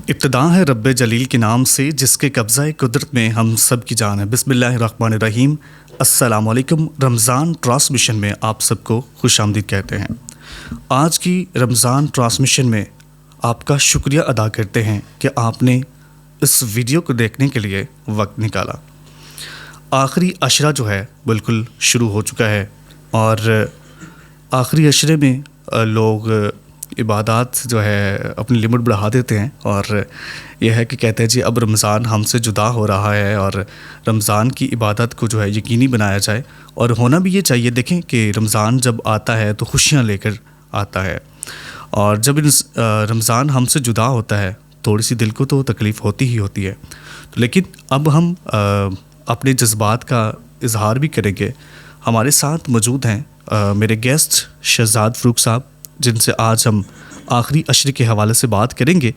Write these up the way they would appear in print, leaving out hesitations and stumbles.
ابتدا ہے رب جلیل کے نام سے جس کے قبضہ قدرت میں ہم سب کی جان ہے۔ بسم اللہ الرحمن الرحیم۔ السلام علیکم۔ رمضان ٹرانسمیشن میں آپ سب کو خوش آمدید کہتے ہیں۔ آج کی رمضان ٹرانسمیشن میں آپ کا شکریہ ادا کرتے ہیں کہ آپ نے اس ویڈیو کو دیکھنے کے لیے وقت نکالا۔ آخری عشرہ جو ہے بالکل شروع ہو چکا ہے، اور آخری عشرے میں لوگ عبادات جو ہے اپنی لمٹ بڑھا دیتے ہیں، اور یہ ہے کہ کہتے ہیں جی اب رمضان ہم سے جدا ہو رہا ہے، اور رمضان کی عبادت کو جو ہے یقینی بنایا جائے، اور ہونا بھی یہ چاہیے۔ دیکھیں کہ رمضان جب آتا ہے تو خوشیاں لے کر آتا ہے، اور جب رمضان ہم سے جدا ہوتا ہے تھوڑی سی دل کو تو تکلیف ہوتی ہی ہوتی ہے، لیکن اب ہم اپنے جذبات کا اظہار بھی کریں گے۔ ہمارے ساتھ موجود ہیں میرے گیسٹ شہزاد فاروق صاحب، جن سے آج ہم آخری عشرے کے حوالے سے بات کریں گے۔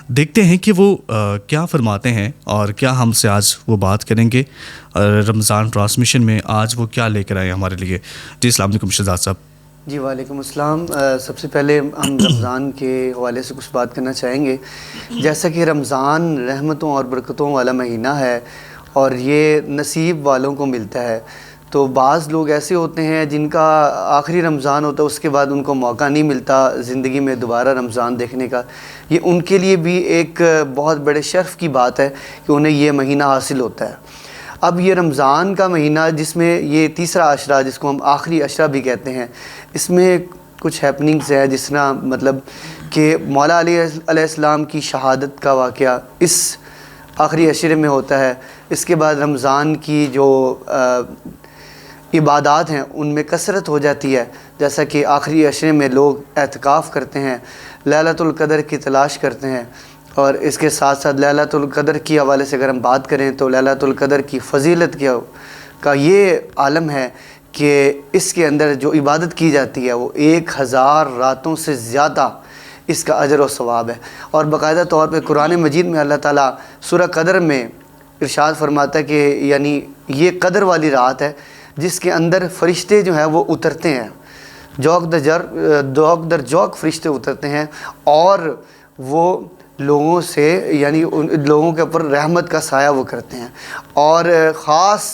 دیکھتے ہیں کہ وہ کیا فرماتے ہیں اور کیا ہم سے آج وہ بات کریں گے رمضان ٹرانسمیشن میں۔ آج وہ کیا لے کر آئے ہمارے لیے۔ جی السلام علیکم شہزاد صاحب۔ جی وعلیکم السلام۔ سب سے پہلے ہم رمضان کے حوالے سے کچھ بات کرنا چاہیں گے۔ جیسا کہ رمضان رحمتوں اور برکتوں والا مہینہ ہے، اور یہ نصیب والوں کو ملتا ہے، تو بعض لوگ ایسے ہوتے ہیں جن کا آخری رمضان ہوتا ہے، اس کے بعد ان کو موقع نہیں ملتا زندگی میں دوبارہ رمضان دیکھنے کا۔ یہ ان کے لیے بھی ایک بہت بڑے شرف کی بات ہے کہ انہیں یہ مہینہ حاصل ہوتا ہے۔ اب یہ رمضان کا مہینہ جس میں یہ تیسرا عشرہ، جس کو ہم آخری عشرہ بھی کہتے ہیں، اس میں کچھ ہیپننگز ہیں، جس طرح مطلب کہ مولا علیہ السلام کی شہادت کا واقعہ اس آخری عشرے میں ہوتا ہے۔ اس کے بعد رمضان کی جو عبادات ہیں ان میں کثرت ہو جاتی ہے، جیسا کہ آخری عشرے میں لوگ اعتکاف کرتے ہیں، لیلۃ القدر کی تلاش کرتے ہیں، اور اس کے ساتھ ساتھ لیلۃ القدر کی حوالے سے اگر ہم بات کریں تو لیلۃ القدر کی فضیلت کا یہ عالم ہے کہ اس کے اندر جو عبادت کی جاتی ہے وہ 1000 راتوں سے زیادہ اس کا اجر و ثواب ہے۔ اور باقاعدہ طور پہ قرآن مجید میں اللہ تعالیٰ سورہ قدر میں ارشاد فرماتا ہے کہ یعنی یہ قدر والی رات ہے جس کے اندر فرشتے جو ہیں وہ اترتے ہیں، جوک در جوک فرشتے اترتے ہیں، اور وہ لوگوں سے یعنی ان لوگوں کے اوپر رحمت کا سایہ وہ کرتے ہیں، اور خاص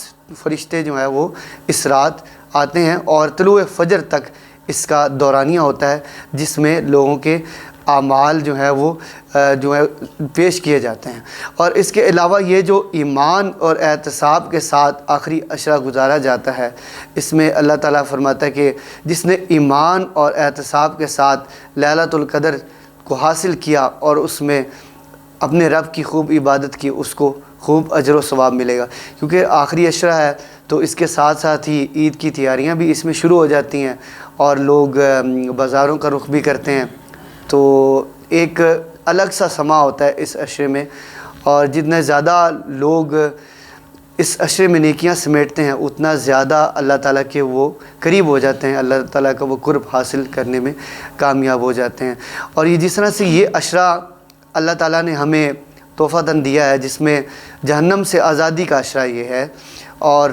فرشتے جو ہیں وہ اس رات آتے ہیں، اور طلوع فجر تک اس کا دورانیہ ہوتا ہے، جس میں لوگوں کے اعمال جو ہے وہ پیش کیے جاتے ہیں۔ اور اس کے علاوہ یہ جو ایمان اور احتساب کے ساتھ آخری عشرہ گزارا جاتا ہے، اس میں اللہ تعالیٰ فرماتا ہے کہ جس نے ایمان اور احتساب کے ساتھ لیلۃ القدر کو حاصل کیا اور اس میں اپنے رب کی خوب عبادت کی، اس کو خوب اجر و ثواب ملے گا۔ کیونکہ آخری عشرہ ہے تو اس کے ساتھ ساتھ ہی عید کی تیاریاں بھی اس میں شروع ہو جاتی ہیں، اور لوگ بازاروں کا رخ بھی کرتے ہیں، تو ایک الگ سا سما ہوتا ہے اس عشرے میں۔ اور جتنے زیادہ لوگ اس عشرے میں نیکیاں سمیٹتے ہیں اتنا زیادہ اللہ تعالیٰ کے وہ قریب ہو جاتے ہیں، اللہ تعالیٰ کا وہ قرب حاصل کرنے میں کامیاب ہو جاتے ہیں۔ اور یہ جس طرح سے یہ عشرہ اللہ تعالیٰ نے ہمیں تحفہ دن دیا ہے، جس میں جہنم سے آزادی کا عشرہ یہ ہے، اور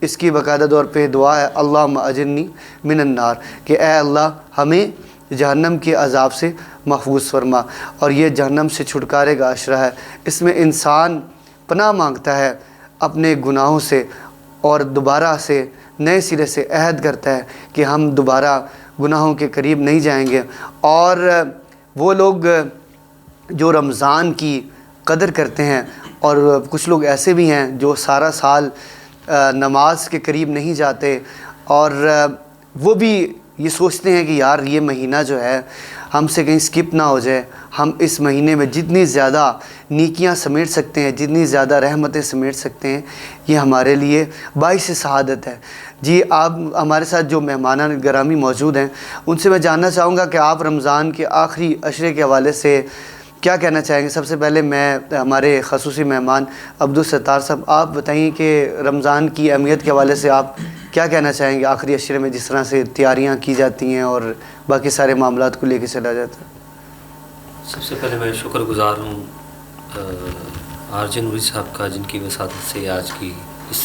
اس کی باقاعدہ طور پہ دعا ہے اللہم اجرنی من النار، کہ اے اللہ ہمیں جہنم کے عذاب سے محفوظ فرما۔ اور یہ جہنم سے چھٹکارے کا عشرہ ہے۔ اس میں انسان پناہ مانگتا ہے اپنے گناہوں سے، اور دوبارہ سے نئے سرے سے عہد کرتا ہے کہ ہم دوبارہ گناہوں کے قریب نہیں جائیں گے۔ اور وہ لوگ جو رمضان کی قدر کرتے ہیں، اور کچھ لوگ ایسے بھی ہیں جو سارا سال نماز کے قریب نہیں جاتے، اور وہ بھی یہ سوچتے ہیں کہ یار یہ مہینہ جو ہے ہم سے کہیں سکپ نہ ہو جائے، ہم اس مہینے میں جتنی زیادہ نیکیاں سمیٹ سکتے ہیں، جتنی زیادہ رحمتیں سمیٹ سکتے ہیں، یہ ہمارے لیے باعث سعادت ہے۔ جی آپ ہمارے ساتھ جو مہمانان گرامی موجود ہیں ان سے میں جاننا چاہوں گا کہ آپ رمضان کے آخری عشرے کے حوالے سے کیا کہنا چاہیں گے۔ سب سے پہلے میں ہمارے خصوصی مہمان عبدالستار صاحب، آپ بتائیں کہ رمضان کی اہمیت کے حوالے سے آپ کیا کہنا چاہیں گے آخری عشرے میں، جس طرح سے تیاریاں کی جاتی ہیں اور باقی سارے معاملات کو لے کے چلا جاتا ہے۔ سب سے پہلے میں شکر گزار ہوں آر جے نوری صاحب کا، جن کی وساطت سے آج کی اس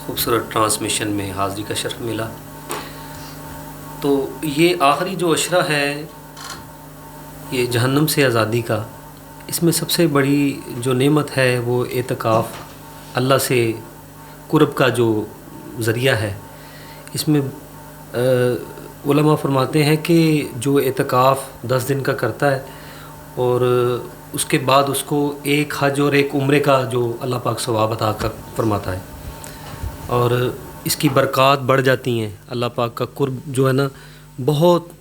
خوبصورت ٹرانسمیشن میں حاضری کا شرف ملا۔ تو یہ آخری جو عشرہ ہے یہ جہنم سے آزادی کا اس میں سب سے بڑی جو نعمت ہے وہ اعتکاف، اللہ سے قرب کا جو ذریعہ ہے. اس میں علماء فرماتے ہیں کہ جو اعتکاف 10 دن کا کرتا ہے اور اس کے بعد اس کو ایک حج اور ایک عمرے کا جو اللہ پاک ثواب عطا فرماتا ہے، اور اس کی برکات بڑھ جاتی ہیں. اللہ پاک کا قرب جو ہے نا بہت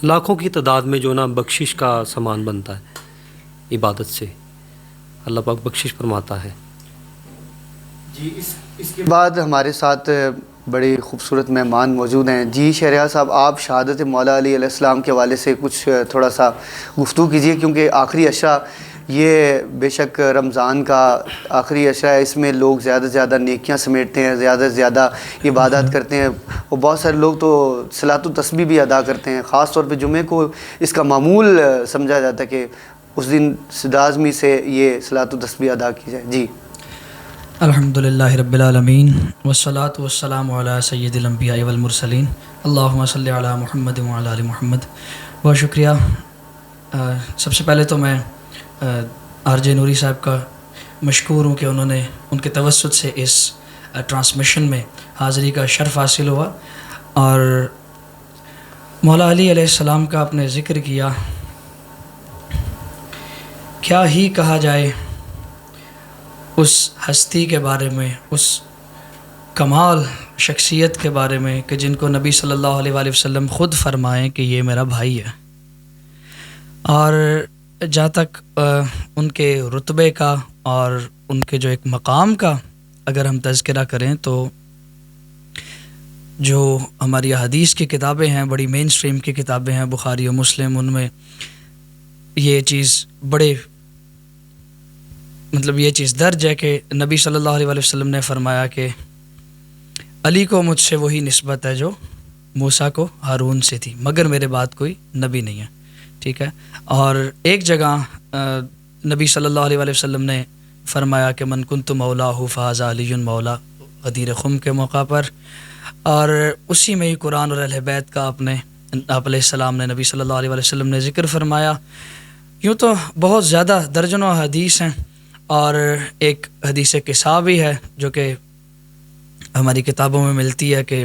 لاکھوں کی تعداد میں جو نا بخشش کا سامان بنتا ہے عبادت سے. اللہ پاک بخشش فرماتا ہے. جی اس کے بعد ہمارے ساتھ بڑی خوبصورت مہمان موجود ہیں. جی شہریار صاحب، آپ شہادت مولا علی علیہ السلام کے حوالے سے کچھ تھوڑا سا گفتگو کیجیے، کیونکہ آخری عشرہ یہ بے شک رمضان کا آخری عشرہ ہے. اس میں لوگ زیادہ سے زیادہ نیکیاں سمیٹتے ہیں، زیادہ سے زیادہ عبادات کرتے ہیں، اور بہت سارے لوگ تو صلاۃ التسبیح بھی ادا کرتے ہیں. خاص طور پہ جمعے کو اس کا معمول سمجھا جاتا ہے کہ اس دن لازمی سے یہ صلاۃ التسبیح ادا کی جائے. جی الحمدللہ رب العالمین والصلاة والسلام علی سید الانبیاء والمرسلین اللہم صلی علی محمد وعلی آل محمد. بہت شکریہ. سب سے پہلے تو میں آر جے نوری صاحب کا مشکور ہوں کہ انہوں نے ان کے توسط سے اس ٹرانسمیشن میں حاضری کا شرف حاصل ہوا. اور مولا علی علیہ السلام کا آپ نے ذکر کیا، کیا ہی کہا جائے اس ہستی کے بارے میں، اس کمال شخصیت کے بارے میں کہ جن کو نبی صلی اللہ علیہ وآلہ وسلم خود فرمائیں کہ یہ میرا بھائی ہے. اور جہاں تک ان کے رتبے کا اور ان کے جو ایک مقام کا اگر ہم تذکرہ کریں تو جو ہماری حدیث کی کتابیں ہیں، بڑی مین سٹریم کی کتابیں ہیں، بخاری و مسلم، ان میں یہ چیز بڑے یہ چیز درج ہے کہ نبی صلی اللہ علیہ وآلہ وسلم نے فرمایا کہ علی کو مجھ سے وہی نسبت ہے جو موسیٰ کو ہارون سے تھی، مگر میرے بعد کوئی نبی نہیں ہے. ٹھیک ہے. اور ایک جگہ نبی صلی اللہ علیہ وآلہ وسلم نے فرمایا کہ من کنت مولاہ فہذا علی مولا غدیر خم کے موقع پر. اور اسی میں ہی قرآن اور اہل بیت کا آپ علیہ السلام نے نبی صلی اللہ علیہ وآلہ وسلم نے ذکر فرمایا. یوں تو بہت زیادہ درجنوں حدیث ہیں، اور ایک حدیث قصہ بھی ہے جو کہ ہماری کتابوں میں ملتی ہے کہ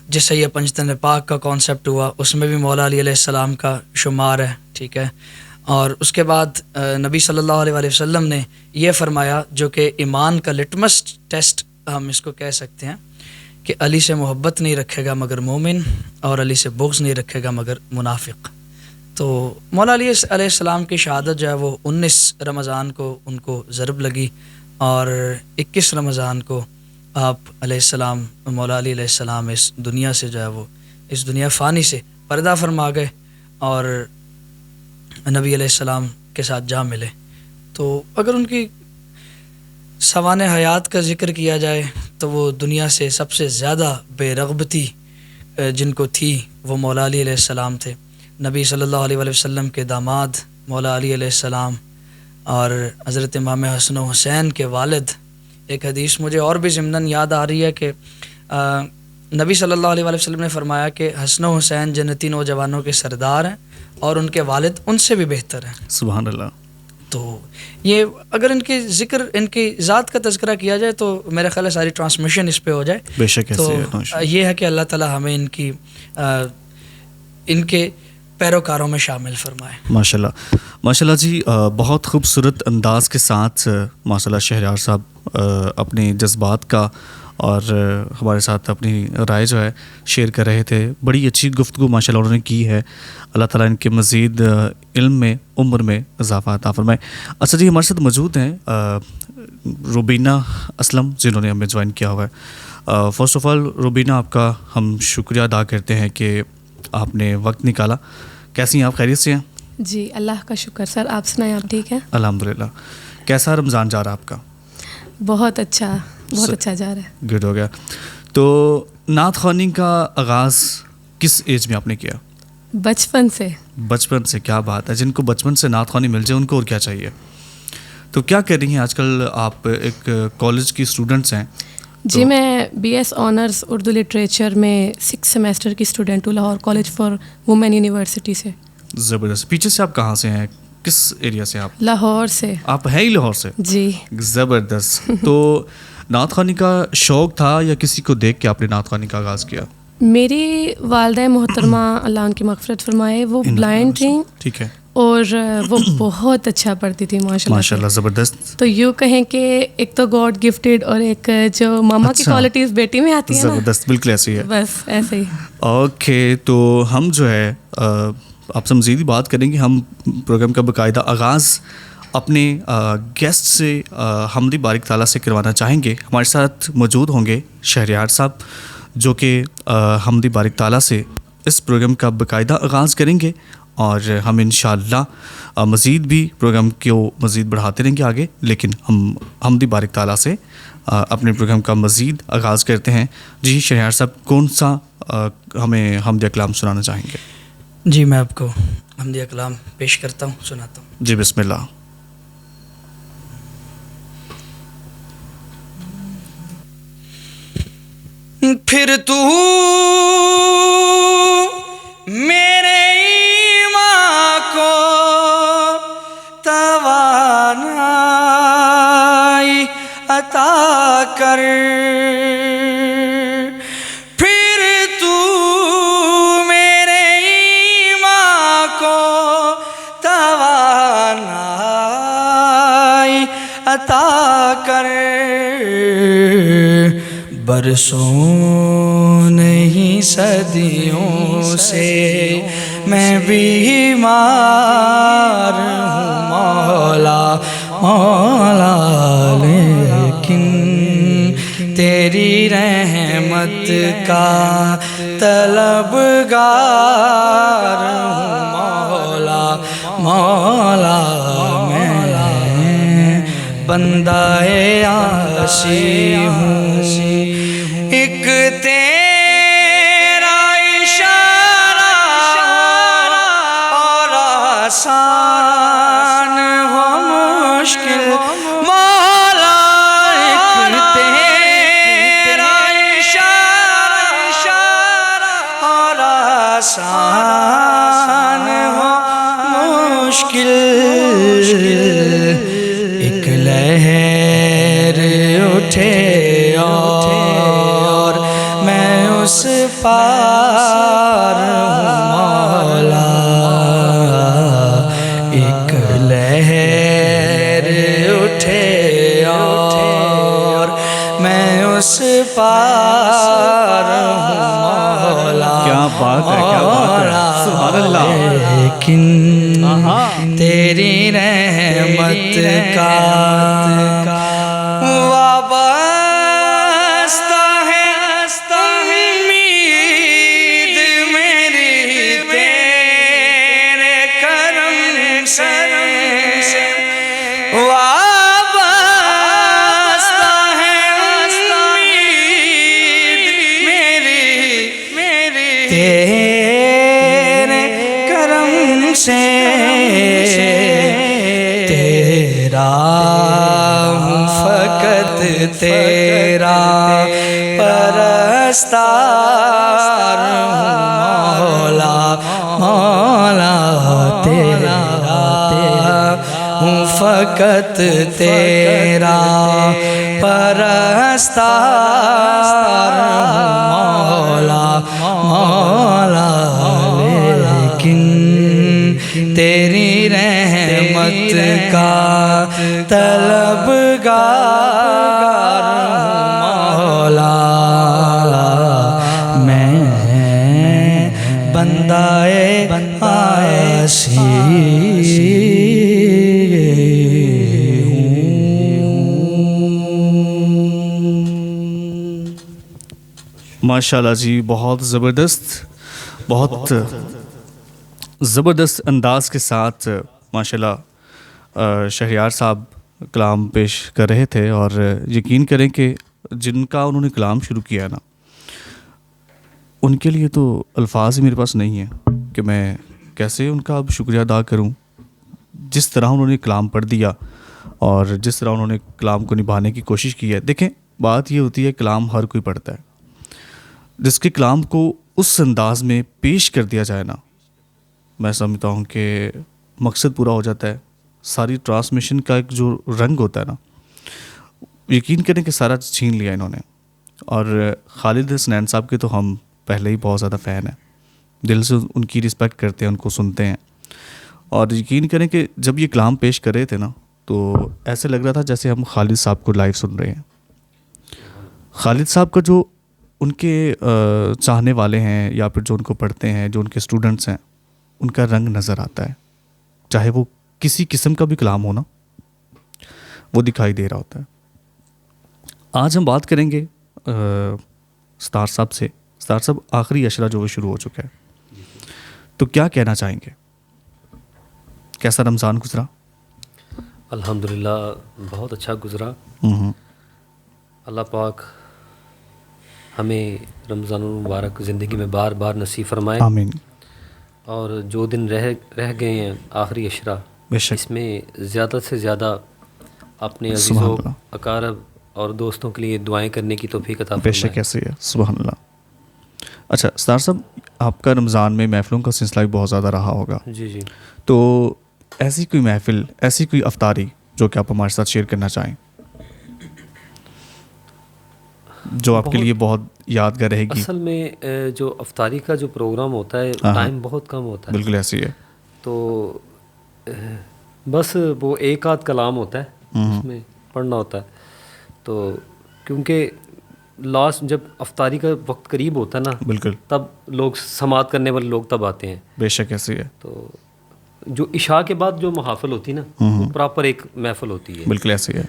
جس سے یہ پنجتن پاک کا کانسیپٹ ہوا، اس میں بھی مولا علی علیہ السلام کا شمار ہے. ٹھیک ہے. اور اس کے بعد نبی صلی اللہ علیہ وآلہ وسلم نے یہ فرمایا جو کہ ایمان کا لٹمس ٹیسٹ ہم اس کو کہہ سکتے ہیں کہ علی سے محبت نہیں رکھے گا مگر مومن، اور علی سے بغض نہیں رکھے گا مگر منافق. تو مولا علی علیہ السلام کی شہادت جو ہے وہ 19 رمضان کو ان کو ضرب لگی، اور 21 رمضان کو آپ علیہ السلام مولا علی علیہ السلام اس دنیا سے جو ہے وہ اس دنیا فانی سے پردہ فرما گئے اور نبی علیہ السلام کے ساتھ جا ملے. تو اگر ان کی سوانح حیات کا ذکر کیا جائے تو وہ دنیا سے سب سے زیادہ بے رغبتی جن کو تھی وہ مولا علی علیہ السلام تھے. نبی صلی اللہ علیہ وآلہ وسلم کے داماد مولا علی علیہ السلام اور حضرت امام حسن و حسین کے والد. ایک حدیث مجھے اور بھی ضمناً یاد آ رہی ہے کہ نبی صلی اللہ علیہ وآلہ وسلم نے فرمایا کہ حسن و حسین جنتی نوجوانوں کے سردار ہیں اور ان کے والد ان سے بھی بہتر ہیں. سبحان اللہ. تو یہ اگر ان کی ذکر ان کی ذات کا تذکرہ کیا جائے تو میرا خیال ہے ساری ٹرانسمیشن اس پہ ہو جائے. بے شک. تو یہ ہے کہ اللہ تعالی ہمیں ان کے پیروکاروں میں شامل فرمائے. ماشاءاللہ جی. بہت خوبصورت انداز کے ساتھ ماشاءاللہ شہریار صاحب اپنے جذبات کا اور ہمارے ساتھ اپنی رائے جو ہے شیئر کر رہے تھے. بڑی اچھی گفتگو ماشاءاللہ انہوں نے کی ہے. اللہ تعالیٰ ان کے مزید علم میں عمر میں اضافہ عطا فرمائے. اچھا جی، ہمارے ساتھ موجود ہیں روبینہ اسلم جنہوں نے ہمیں جوائن کیا ہوا ہے. فرسٹ آف آل روبینہ، آپ کا ہم شکریہ ادا کرتے ہیں کہ آپ نے وقت نکالا. کیسی ہیں آپ؟ خیریت سے ہیں؟ جی اللہ کا شکر سر. آپ سنائیں، آپ ٹھیک ہیں؟ الحمدللہ. کیسا رمضان جا رہا آپ کا؟ بہت اچھا جا رہا ہے. گڈ ہو گیا. تو نعت خوانی کا آغاز کس ایج میں آپ نے کیا؟ بچپن سے. بچپن سے؟ کیا بات ہے. جن کو بچپن سے نعت خوانی مل جائے ان کو اور کیا چاہیے. تو کیا کر رہی ہیں آج کل آپ؟ ایک کالج کی اسٹوڈنٹس ہیں. جی میں B S honours Urdu literature میں 6 سیمیسٹر کی اسٹوڈنٹ ہوں Lahore college for women university سے. زبردست. پیچھے سے آپ کہاں سے ہیں, کس ایریا سے آپ؟ لاہور سے. آپ ہیں ہی لاہور سے؟ جی. زبردست. تو نعت خوانی کا شوق تھا یا کسی کو دیکھ کے آپ نے نعت خوانی کا آغاز کیا؟ میری والدہ محترمہ اللہ ان کی مغفرت فرمائے وہ بلائنڈ تھیں. ٹھیک ہے. اور وہ بہت اچھا پڑھتی تھی ماشاء اللہ. زبردست. تو یوں کہیں کہ ایک تو گاڈ گفٹیڈ اور ایک جو ماما کی کوالٹیز بیٹی میں آتی ہیں. زبردست, بالکل ایسی ہے. بس ایسے ہی. اوکے, تو ہم جو ہے آپ سے مزید بات کریں گے. ہم پروگرام کا باقاعدہ آغاز اپنے گیسٹ سے حمدی بارک تعالیٰ سے کروانا چاہیں گے. ہمارے ساتھ موجود ہوں گے شہریار صاحب, جو کہ حمدی بارک تعالیٰ سے اس پروگرام کا باقاعدہ آغاز کریں گے, اور ہم انشاءاللہ مزید بھی پروگرام کو مزید بڑھاتے رہیں گے آگے. لیکن ہم حمدی بارک تعالیٰ سے اپنے پروگرام کا مزید آغاز کرتے ہیں. جی شہریار صاحب, کون سا ہمیں حمدی کلام سنانا چاہیں گے؟ جی میں آپ کو حمدی کلام پیش کرتا ہوں, سناتا ہوں. جی بسم اللہ. پھر تو میرے ایمان کو توانائی عطا کر, پھر تو میرے ایمان کو توانائی عطا کر. برسوں نہیں صدیوں سے میں بیمار ہوں مولا مولا, لیکن تیری رحمت کا طلبگار ہوں مولا مولا. میں بندہ عاصی ہوں, ایک تیرا اشارہ اور آسان ہو مشکل مولا, ایک تیرا اشارہ اور آسان ہو مشکل. ایک لہر اٹھے اور میں اس پار ہوں مولا, ایک لہر اٹھے اور میں اس پار ہوں مولا. کیا بات ہے, کیا بات ہے, سبحان اللہ. لیکن تیری رحمت کا وابستہ ہے امید میری تیرے کرم سے, وابستہ ہے امید میری تیرے کرم سے. فقط تیرا پرستار مولا مولا, تیرا ہوں فقط تیرا پرستار مولا مولا, لیکن تیری رحمت کا طلبگار مولا. میں بندہ عاصی ہوں. ماشاءاللہ جی, بہت زبردست, بہت زبردست انداز کے ساتھ ماشاءاللہ شہریار صاحب کلام پیش کر رہے تھے. اور یقین کریں کہ جن کا انہوں نے کلام شروع کیا ہے نا, ان کے لیے تو الفاظ ہی میرے پاس نہیں ہیں کہ میں کیسے ان کا اب شکریہ ادا کروں. جس طرح انہوں نے کلام پڑھ دیا اور جس طرح انہوں نے کلام کو نبھانے کی کوشش کی ہے. دیکھیں بات یہ ہوتی ہے, کلام ہر کوئی پڑھتا ہے, جس کے کلام کو اس انداز میں پیش کر دیا جائے نا, میں سمجھتا ہوں کہ مقصد پورا ہو جاتا ہے. ساری ٹرانسمیشن کا ایک جو رنگ ہوتا ہے نا, یقین کریں کہ سارا چھین لیا انہوں نے. اور خالد حسنین صاحب کے تو ہم پہلے ہی بہت زیادہ فین ہیں, دل سے ان کی رسپیکٹ کرتے ہیں, ان کو سنتے ہیں. اور یقین کریں کہ جب یہ کلام پیش کر رہے تھے نا تو ایسے لگ رہا تھا جیسے ہم خالد صاحب کو لائیو سن رہے ہیں. خالد صاحب کا جو ان کے چاہنے والے ہیں یا پھر جو ان کو پڑھتے ہیں, جو ان کے اسٹوڈنٹس ہیں, ان کا رنگ نظر آتا ہے. چاہے وہ کسی قسم کا بھی کلام ہو نا, وہ دکھائی دے رہا ہوتا ہے. آج ہم بات کریں گے ستار صاحب سے. ستار صاحب, آخری اشرہ جو وہ شروع ہو چکا ہے, تو کیا کہنا چاہیں گے؟ کیسا رمضان گزرا؟ الحمدللہ بہت اچھا گزرا. اللہ پاک ہمیں رمضان المبارک زندگی میں بار بار نصیب فرمائے. آمین. اور جو دن رہ گئے ہیں آخری اشرہ, بے شک. اس میں زیادہ سے زیادہ اپنے سبحان عزیزوں, اللہ. اقارب اور دوستوں کے لیے دعائیں کرنے کی توفیق عطا بے فرمائے. شک ایسے ہے. سبحان اللہ. اچھا ستار صاحب, آپ کا رمضان میں محفلوں کا سلسلہ بھی بہت زیادہ رہا ہوگا, جی جی. تو ایسی کوئی محفل, ایسی کوئی افطاری جو کہ آپ ہمارے ساتھ شیئر کرنا چاہیں, جو آپ کے لیے بہت یادگار رہے گی؟ اصل میں جو افطاری کا جو پروگرام ہوتا ہے ٹائم بہت کم ہوتا ہے. بالکل ایسی ہے. تو بس وہ ایک آدھ کلام ہوتا ہے, اس میں پڑھنا ہوتا ہے. تو کیونکہ لاسٹ جب افطاری کا وقت قریب ہوتا ہے نا, بالکل, تب لوگ سماعت کرنے والے لوگ تب آتے ہیں. بے شک ایسی ہے. تو جو عشاء کے بعد جو محافل ہوتی ہے نا, وہ پراپر ایک محفل ہوتی ہے. بالکل ایسی ہے.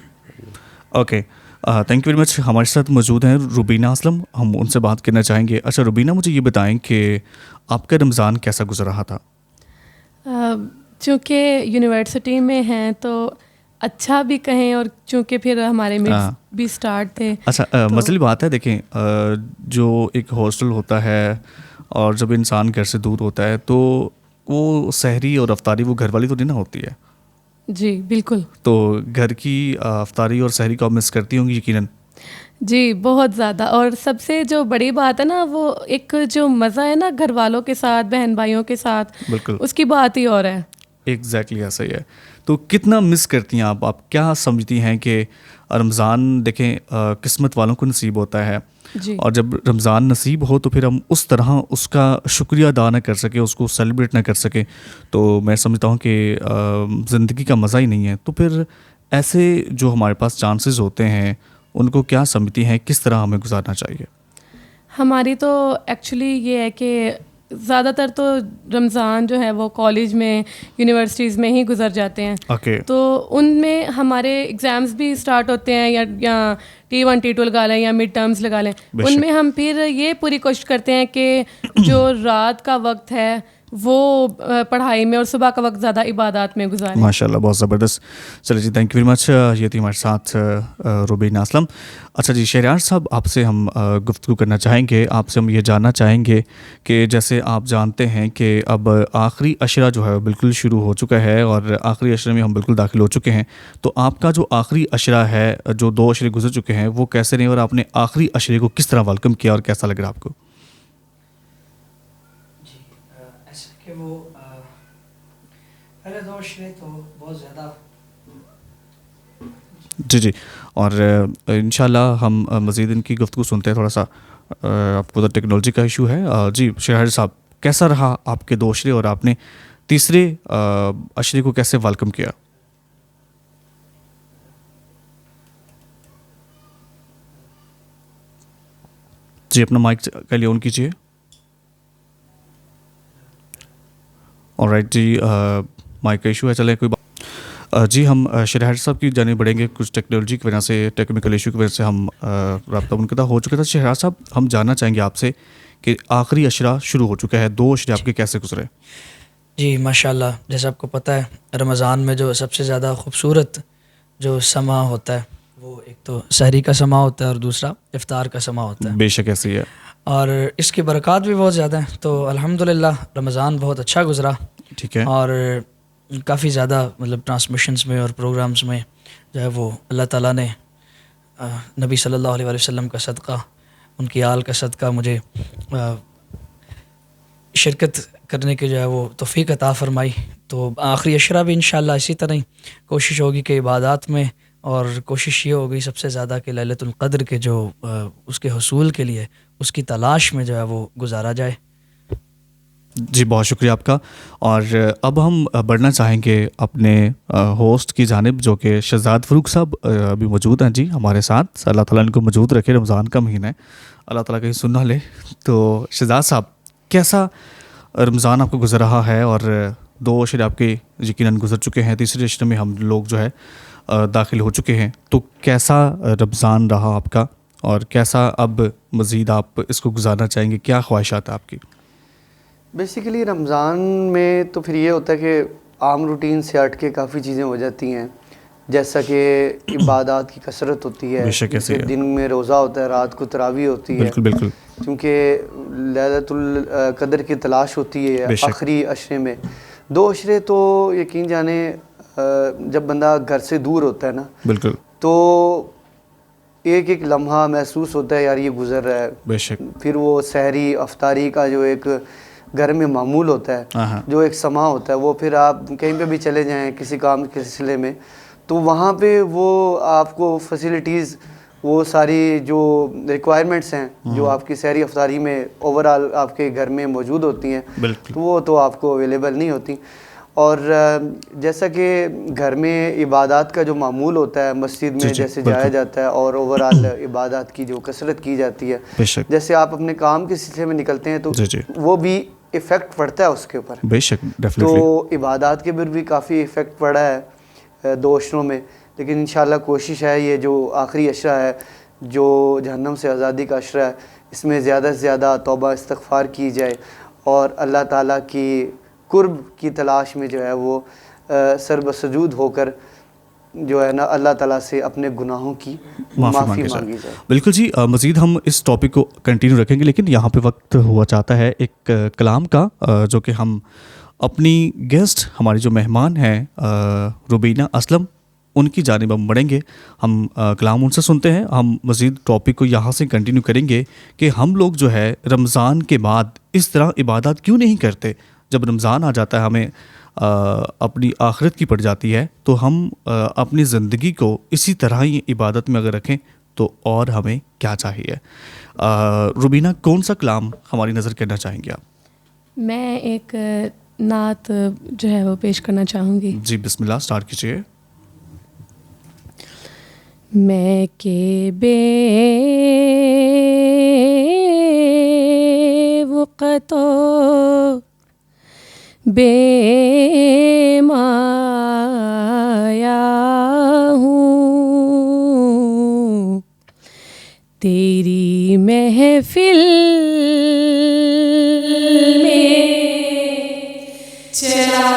Okay, thank you very much. ہمارے ساتھ موجود ہیں روبینہ اسلم, ہم ان سے بات کرنا چاہیں گے. اچھا روبینہ, مجھے یہ بتائیں کہ آپ کا رمضان کیسا گزر رہا تھا؟ چونکہ یونیورسٹی میں ہیں تو اچھا بھی کہیں, اور چونکہ پھر ہمارے مڈس بھی سٹارٹ تھے. اچھا, مسئلہ بات ہے, دیکھیں جو ایک ہاسٹل ہوتا ہے اور جب انسان گھر سے دور ہوتا ہے تو وہ سحری اور افطاری وہ گھر والی تو نہیں نہ ہوتی ہے. جی بالکل. تو گھر کی افطاری اور سحری کو آپ مس کرتی ہوں گی یقیناً. جی بہت زیادہ. اور سب سے جو بڑی بات ہے نا, وہ ایک جو مزہ ہے نا گھر والوں کے ساتھ, بہن بھائیوں کے ساتھ, بالکل اس کی بات ہی اور ہے. ایگزیکٹلی ایسا ہی ہے. تو کتنا مس کرتی ہیں آپ کیا سمجھتی ہیں کہ رمضان دیکھیں قسمت والوں کو نصیب ہوتا ہے, جی. اور جب رمضان نصیب ہو تو پھر ہم اس طرح اس کا شکریہ ادا نہ کر سکیں, اس کو سیلیبریٹ نہ کر سکیں, تو میں سمجھتا ہوں کہ زندگی کا مزہ ہی نہیں ہے. تو پھر ایسے جو ہمارے پاس چانسز ہوتے ہیں ان کو کیا سمجھتی ہیں, کس طرح ہمیں گزارنا چاہیے؟ ہماری تو ایکچولی یہ ہے کہ زیادہ تر تو رمضان جو ہے وہ کالج میں, یونیورسٹیز میں ہی گزر جاتے ہیں. اوکے. تو ان میں ہمارے ایگزامز بھی اسٹارٹ ہوتے ہیں, یا T1 T2 لگا لیں یا مڈ ٹرمز لگا لیں. ان میں ہم پھر یہ پوری کوشش کرتے ہیں کہ جو رات کا وقت ہے وہ پڑھائی میں, اور صبح کا وقت زیادہ عبادات میں گزاریں. ماشاء اللہ, بہت زبردست. چلے جی, تھینک یو ویری مچ. یہ تھی ہمارے ساتھ روبینہ اسلم. اچھا جی, شہریار صاحب, آپ سے ہم گفتگو کرنا چاہیں گے. آپ سے ہم یہ جاننا چاہیں گے کہ جیسے آپ جانتے ہیں کہ اب آخری اشرہ جو ہے بالکل شروع ہو چکا ہے, اور آخری اشرے میں ہم بالکل داخل ہو چکے ہیں. تو آپ کا جو آخری اشرہ ہے, جو 2 اشرے گزر چکے ہیں, وہ کیسے رہے, اور آپ نے آخری اشرے کو کس طرح ویلکم کیا اور کیسا لگ رہا آپ کو؟ جی, ایسا کہ وہ پہلے 2 اشرے تو بہت زیادہ. جی, اور انشاءاللہ ہم مزید ان کی گفتگو سنتے ہیں. تھوڑا سا آپ کو تو ٹیکنالوجی کا ایشو ہے. جی شہر صاحب, کیسا رہا آپ کے 2 اشرے, اور آپ نے تیسرے اشرے کو کیسے ویلکم کیا؟ جی, اپنا مائک کا لیے آن کیجیے. اور رائٹ جی, مائک کا ایشو ہے, چلے کوئی بات. جی, ہم شہر صاحب کی جانب بڑھیں گے. کچھ ٹیکنالوجی کی وجہ سے, ٹیکنیکل ایشو کی وجہ سے ہم رابطہ منقطع ہو چکا تھا. شہر صاحب, ہم جاننا چاہیں گے آپ سے کہ آخری اشرہ شروع ہو چکا ہے, 2 اشرے آپ کے کیسے گزرے؟ جی ماشاء اللہ, جیسا آپ کو پتہ ہے رمضان میں جو سب سے زیادہ خوبصورت جو سما ہوتا ہے وہ ایک تو سحری کا سما ہوتا ہے, اور دوسرا افطار کا سما ہوتا ہے. بے شک ایسی ہے. اور اس کی برکات بھی بہت زیادہ ہیں. تو الحمدللہ رمضان بہت اچھا گزرا. ٹھیک ہے. اور کافی زیادہ مطلب ٹرانسمیشنز میں اور پروگرامز میں جو ہے وہ اللہ تعالیٰ نے نبی صلی اللہ علیہ وسلم کا صدقہ, ان کی آل کا صدقہ مجھے شرکت کرنے کی جو ہے وہ توفیق عطا فرمائی. تو آخری عشرہ بھی انشاءاللہ اسی طرح ہی کوشش ہوگی کہ عبادات میں، اور کوشش یہ ہوگی سب سے زیادہ کہ لیلۃ القدر کے جو اس کے حصول کے لیے اس کی تلاش میں جو ہے وہ گزارا جائے. جی بہت شکریہ آپ کا. اور اب ہم بڑھنا چاہیں گے اپنے ہوسٹ کی جانب، جو کہ شہزاد فروق صاحب ابھی موجود ہیں جی ہمارے ساتھ. اللہ تعالیٰ ان کو موجود رکھے، رمضان کا مہینہ ہے، اللہ تعالیٰ کہیں سننا لے. تو شہزاد صاحب، کیسا رمضان آپ کو گزر رہا ہے؟ اور 2 عشرے آپ کے یقیناً گزر چکے ہیں، تیسرے عشرے میں ہم لوگ جو ہے داخل ہو چکے ہیں. تو کیسا رمضان رہا آپ کا، اور کیسا اب مزید آپ اس کو گزارنا چاہیں گے؟ کیا خواہشات ہیں آپ کی؟ بیسیکلی رمضان میں تو پھر یہ ہوتا ہے کہ عام روٹین سے ہٹ کے کافی چیزیں ہو جاتی ہیں، جیسا کہ عبادات کی کثرت ہوتی ہے. جیسے دن میں روزہ ہوتا ہے، رات کو تراویح ہوتی ہے. بالکل بالکل. کیونکہ لیلۃ القدر کی تلاش ہوتی ہے آخری عشرے میں. 2 عشرے تو یقین جانے جب بندہ گھر سے دور ہوتا ہے نا، بالکل، تو ایک ایک لمحہ محسوس ہوتا ہے یار یہ گزر رہا ہے. بے شک. پھر وہ سحری افطاری کا جو ایک گھر میں معمول ہوتا ہے، جو ایک سما ہوتا ہے، وہ پھر آپ کہیں پہ بھی چلے جائیں کسی کام کے سلسلے میں، تو وہاں پہ وہ آپ کو فیسلٹیز، وہ ساری جو ریکوائرمنٹس ہیں جو آپ کی سحری افطاری میں اوور آل آپ کے گھر میں موجود ہوتی ہیں، تو وہ تو آپ کو اویلیبل نہیں ہوتی. اور جیسا کہ گھر میں عبادات کا جو معمول ہوتا ہے، مسجد میں جیسے جایا جاتا ہے اور اوور آل عبادات کی جو کثرت کی جاتی ہے، جیسے آپ اپنے کام کے سلسلے میں نکلتے ہیں تو وہ بھی ایفیکٹ پڑتا ہے اس کے اوپر. بے شک. تو عبادات کے اوپر بھی کافی ایفیکٹ پڑا ہے 2 عشروں میں. لیکن انشاءاللہ کوشش ہے یہ جو آخری عشرہ ہے، جو جہنم سے آزادی کا عشرہ ہے، اس میں زیادہ سے زیادہ توبہ استغفار کی جائے اور اللہ تعالیٰ کی قرب کی تلاش میں جو ہے وہ سر بسجود ہو کر جو ہے نا اللہ تعالیٰ سے اپنے گناہوں کی معافی مانگی جائے. بالکل جی. مزید ہم اس ٹاپک کو کنٹینیو رکھیں گے، لیکن یہاں پہ وقت ہوا چاہتا ہے ایک کلام کا، جو کہ ہم اپنی گیسٹ، ہماری جو مہمان ہیں روبینہ اسلم، ان کی جانب ہم بڑھیں گے. ہم کلام ان سے سنتے ہیں. ہم مزید ٹاپک کو یہاں سے کنٹینیو کریں گے کہ ہم لوگ جو ہے رمضان کے بعد اس طرح عبادات کیوں نہیں کرتے. جب رمضان آ جاتا ہے، ہمیں اپنی آخرت کی پڑ جاتی ہے، تو ہم اپنی زندگی کو اسی طرح ہی عبادت میں اگر رکھیں تو اور ہمیں کیا چاہیے. روبینہ، کون سا کلام ہماری نظر کرنا چاہیں گے آپ؟ میں ایک نعت جو ہے وہ پیش کرنا چاہوں گی. جی بسم اللہ، سٹارٹ کیجیے. میں کہ بے وقت و بے مایا ہوں، تیری محفل میں چلا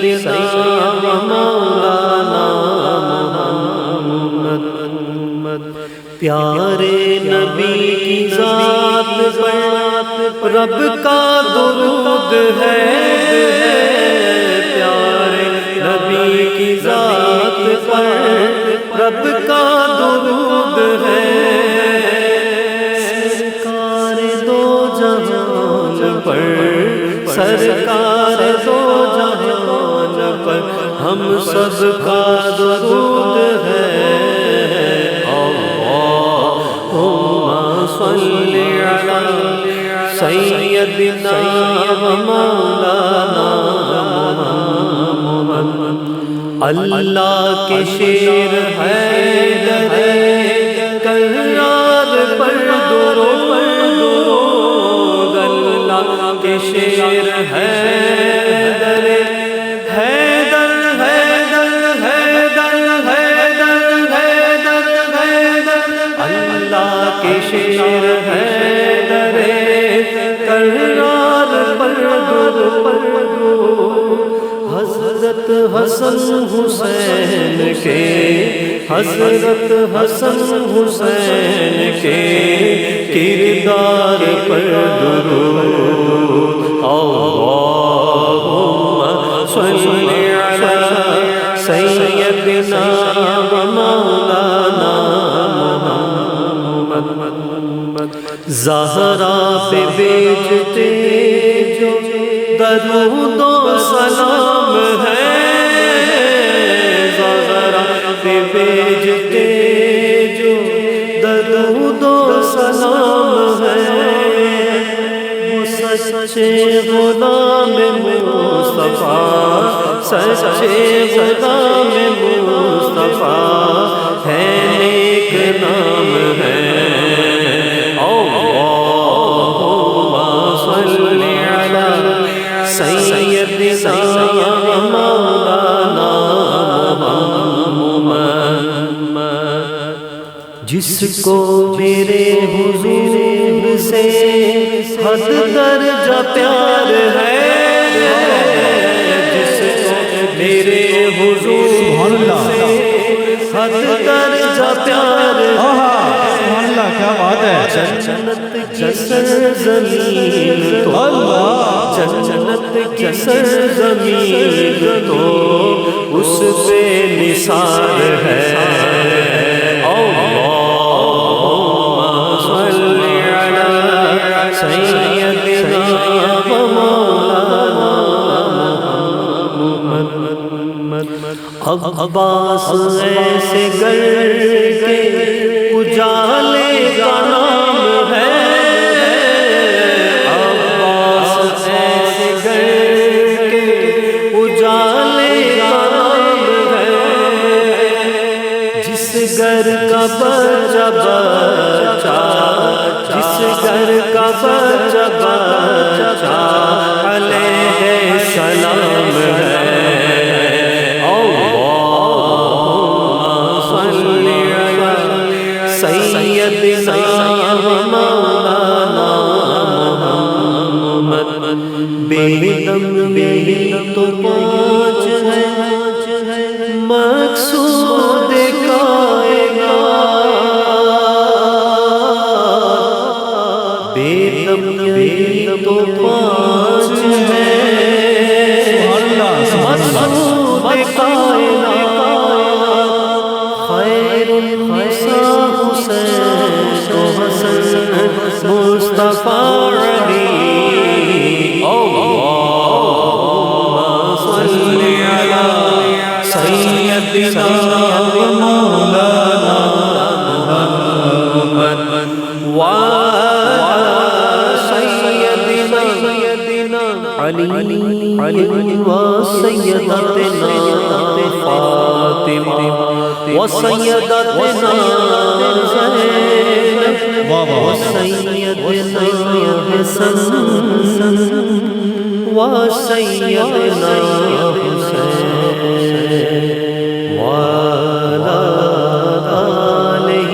سیدنا و مولانا محمد پیارے نبی کی ذات پر رب کا درود ہے پیارے نبی کی ذات پر رب کا درود ہے سرکار دو جہان پر سرکار دو جہان پر ہم سب کا درود ہے صلی علی سیدنا و مولانا محمد اللہ کے شیر حیدر کرار پر درود اللہ کے شیر حیدر حیدر حیدر حیدر حیدر حیدر حیدر اللہ کے شیر حیدر کرار پر درود حضرت حسن حسین کے حضرت حسن حسین کے کردار پر درود اللہم صلی علی سیدنا و مولانا محمد زہرا پہ بیچتے جو درود و سلام ہے زہرا پہ بیچتے جو درود و سلام ہے وہ سچے غلام مصطفیٰ سچے غلام مصطفیٰ ہے نیک نام ہے سیدنا مولانا محمد جس کو میرے حضور سے حد درجہ پیار ہے جس کو میرے حضور سے حد درجہ پیار ہے سبحان اللہ کیا بات ہے جنت کی سرزمین تو جنت کی سرزمین تو اس پہ نثار ہے اللہم صلی علی سیدنا و مولانا محمد عباس ایسے گر کے اجالے کا نام ہے عباس ایسے گر کے اجالے کا نام ہے جس گھر کا بچہ بچہ جس گھر کا بچہ بچہ علیہ السلام ہے سیدنا مولانا محمد بیدم تو پانچ ہے مقصود کائنات بیدم تو پانچ ہے مقصود کائنات خیر النساء مصطفیٰ علی اللہم صلی علی سیدنا و مولانا محمد سیدنا علی و سیدتنا فاطمہ و سیدتنا زینب وسيدنا حسن وسيدنا حسين وعلى آله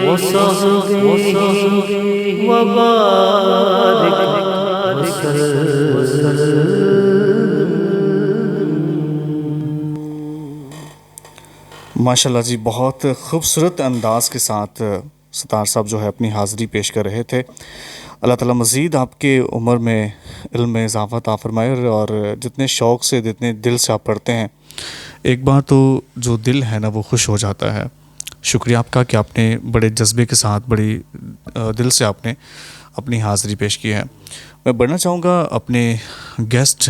وصحبه وبارك وسلم ماشاءاللہ جی، بہت خوبصورت انداز کے ساتھ ستار صاحب جو ہے اپنی حاضری پیش کر رہے تھے. اللہ تعالیٰ مزید آپ کے عمر میں علم میں اضافہ عطا فرمائے، اور جتنے شوق سے جتنے دل سے آپ پڑھتے ہیں، ایک بار تو جو دل ہے نا وہ خوش ہو جاتا ہے. شکریہ آپ کا کہ آپ نے بڑے جذبے کے ساتھ بڑی دل سے آپ نے اپنی حاضری پیش کی ہے. میں بڑھنا چاہوں گا اپنے گیسٹ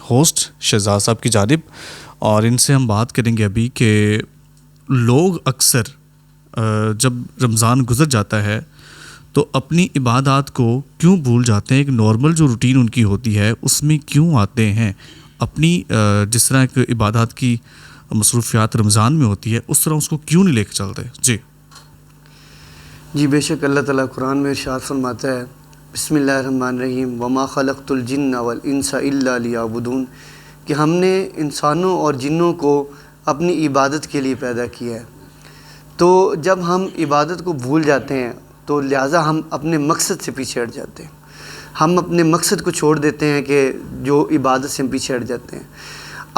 ہوسٹ شہزاد صاحب کی جانب، اور ان سے ہم بات کریں گے ابھی کہ لوگ اکثر جب رمضان گزر جاتا ہے تو اپنی عبادات کو کیوں بھول جاتے ہیں. ایک نارمل جو روٹین ان کی ہوتی ہے اس میں کیوں آتے ہیں، اپنی جس طرح ایک عبادات کی مصروفیات رمضان میں ہوتی ہے اس طرح اس کو کیوں نہیں لے کے چلتے. جی بے شک اللہ تعالیٰ قرآن میں ارشاد فرماتا ہے، بسم اللہ الرحمن الرحیم، وما خلقت الجن والانس الا لیعبدون، کہ ہم نے انسانوں اور جنوں کو اپنی عبادت کے لیے پیدا کیا ہے. تو جب ہم عبادت کو بھول جاتے ہیں تو لہٰذا ہم اپنے مقصد سے پیچھے ہٹ جاتے ہیں. ہم اپنے مقصد کو چھوڑ دیتے ہیں کہ جو عبادت سے ہم پیچھے ہٹ جاتے ہیں.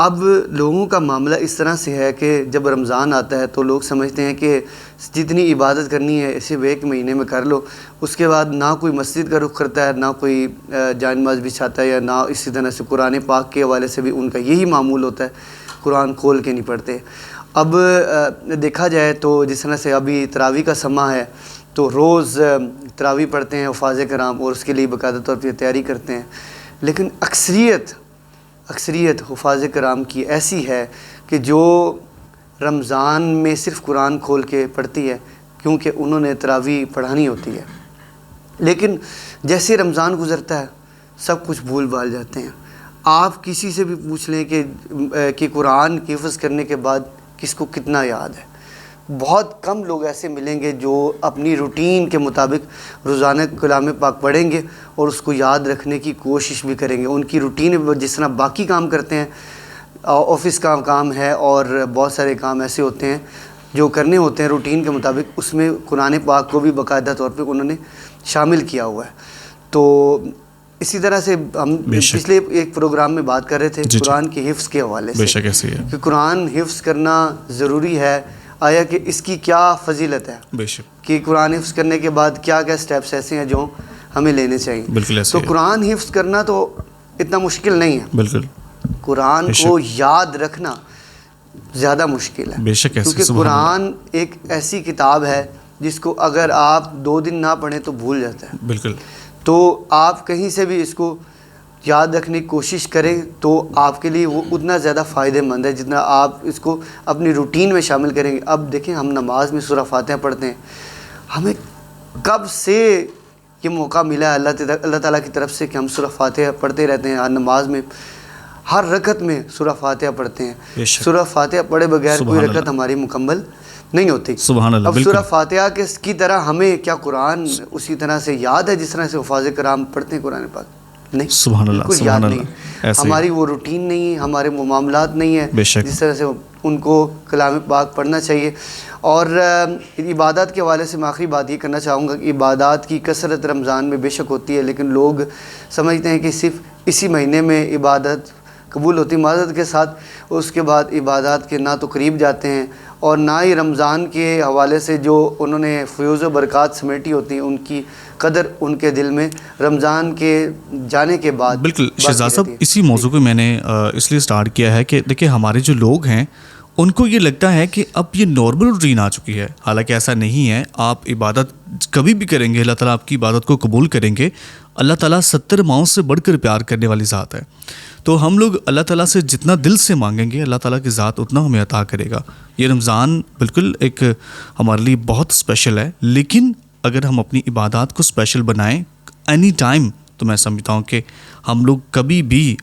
اب لوگوں کا معاملہ اس طرح سے ہے کہ جب رمضان آتا ہے تو لوگ سمجھتے ہیں کہ جتنی عبادت کرنی ہے اسے ایک مہینے میں کر لو، اس کے بعد نہ کوئی مسجد کا رخ کرتا ہے، نہ کوئی جائے نماز بچھاتا ہے، یا نہ اسی طرح سے قرآن پاک کے حوالے سے بھی ان کا یہی معمول ہوتا ہے، قرآن کھول کے نہیں پڑھتے. اب دیکھا جائے تو جس طرح سے ابھی تراویح کا سماں ہے تو روز تراویح پڑھتے ہیں حفاظ کرام، اور اس کے لیے باقاعدہ طور پہ تیاری کرتے ہیں. لیکن اکثریت حفاظ کرام کی ایسی ہے کہ جو رمضان میں صرف قرآن کھول کے پڑھتی ہے کیونکہ انہوں نے تراویح پڑھانی ہوتی ہے، لیکن جیسے رمضان گزرتا ہے سب کچھ بھول بھال جاتے ہیں. آپ کسی سے بھی پوچھ لیں کہ قرآن کی حفظ کرنے کے بعد کس کو کتنا یاد ہے. بہت کم لوگ ایسے ملیں گے جو اپنی روٹین کے مطابق روزانہ کلام پاک پڑھیں گے اور اس کو یاد رکھنے کی کوشش بھی کریں گے. ان کی روٹین جس طرح باقی کام کرتے ہیں، آفس کا کام ہے اور بہت سارے کام ایسے ہوتے ہیں جو کرنے ہوتے ہیں روٹین کے مطابق، اس میں قرآن پاک کو بھی باقاعدہ طور پہ انہوں نے شامل کیا ہوا ہے. تو اسی طرح سے ہم پچھلے ایک پروگرام میں بات کر رہے تھے قرآن کے حفظ کے حوالے سے کہ قرآن حفظ کرنا ضروری ہے. آیا کہ اس کی کیا فضیلت ہے کہ قرآن حفظ کرنے کے بعد کیا کیا سٹیپس ایسے ہیں جو ہمیں لینے چاہیے. تو قرآن حفظ کرنا تو اتنا مشکل نہیں ہے، بالکل قرآن کو یاد رکھنا زیادہ مشکل ہے، کیونکہ قرآن ایک ایسی کتاب ہے جس کو اگر آپ 2 دن نہ پڑھیں تو بھول جاتا ہے. بالکل. تو آپ کہیں سے بھی اس کو یاد رکھنے کی کوشش کریں تو آپ کے لیے وہ اتنا زیادہ فائدہ مند ہے جتنا آپ اس کو اپنی روٹین میں شامل کریں گے. اب دیکھیں ہم نماز میں سورہ فاتحہ پڑھتے ہیں، ہمیں کب سے یہ موقع ملا ہے اللہ تعالیٰ کی طرف سے کہ ہم سورہ فاتحہ پڑھتے رہتے ہیں. ہر نماز میں ہر رکعت میں سورہ فاتحہ پڑھتے ہیں. سورہ فاتحہ پڑھے بغیر کوئی رکعت ہماری مکمل نہیں ہوتی. اب سورہ فاتحہ کی طرح ہمیں کیا قرآن اسی طرح سے یاد ہے جس طرح سے حفاظ کرام پڑھتے ہیں قرآن پاک؟ نہیں، سبحان اللہ، بالکل یاد نہیں. ہماری وہ روٹین نہیں ہے، ہمارے وہ معاملات نہیں ہیں جس طرح سے ان کو کلام پاک پڑھنا چاہیے. اور عبادات کے حوالے سے میں آخری بات یہ کرنا چاہوں گا کہ عبادات کی کثرت رمضان میں بے شک ہوتی ہے، لیکن لوگ سمجھتے ہیں کہ صرف اسی مہینے میں عبادت قبول ہوتی. معذرت کے ساتھ اس کے بعد عبادات کے نہ تو قریب جاتے ہیں اور نہ ہی رمضان کے حوالے سے جو انہوں نے فیوز و برکات سمیٹی ہوتی ہیں ان کی قدر ان کے دل میں رمضان کے جانے کے بعد. بالکل شہزاد صاحب، اسی موضوع کو میں نے اس لیے سٹارٹ کیا ہے کہ دیکھیں ہمارے جو لوگ ہیں ان کو یہ لگتا ہے کہ اب یہ نارمل روٹین آ چکی ہے، حالانکہ ایسا نہیں ہے. آپ عبادت کبھی بھی کریں گے، اللہ تعالیٰ آپ کی عبادت کو قبول کریں گے. اللہ تعالیٰ 70 ماؤں سے بڑھ کر پیار کرنے والی ذات ہے. تو ہم لوگ اللہ تعالیٰ سے جتنا دل سے مانگیں گے اللہ تعالیٰ کی ذات اتنا ہمیں عطا کرے گا. یہ رمضان بالکل ایک ہمارے لیے بہت اسپیشل ہے، لیکن اگر ہم اپنی عبادات کو اسپیشل بنائیں اینی ٹائم تو میں سمجھتا ہوں کہ ہم لوگ کبھی بھی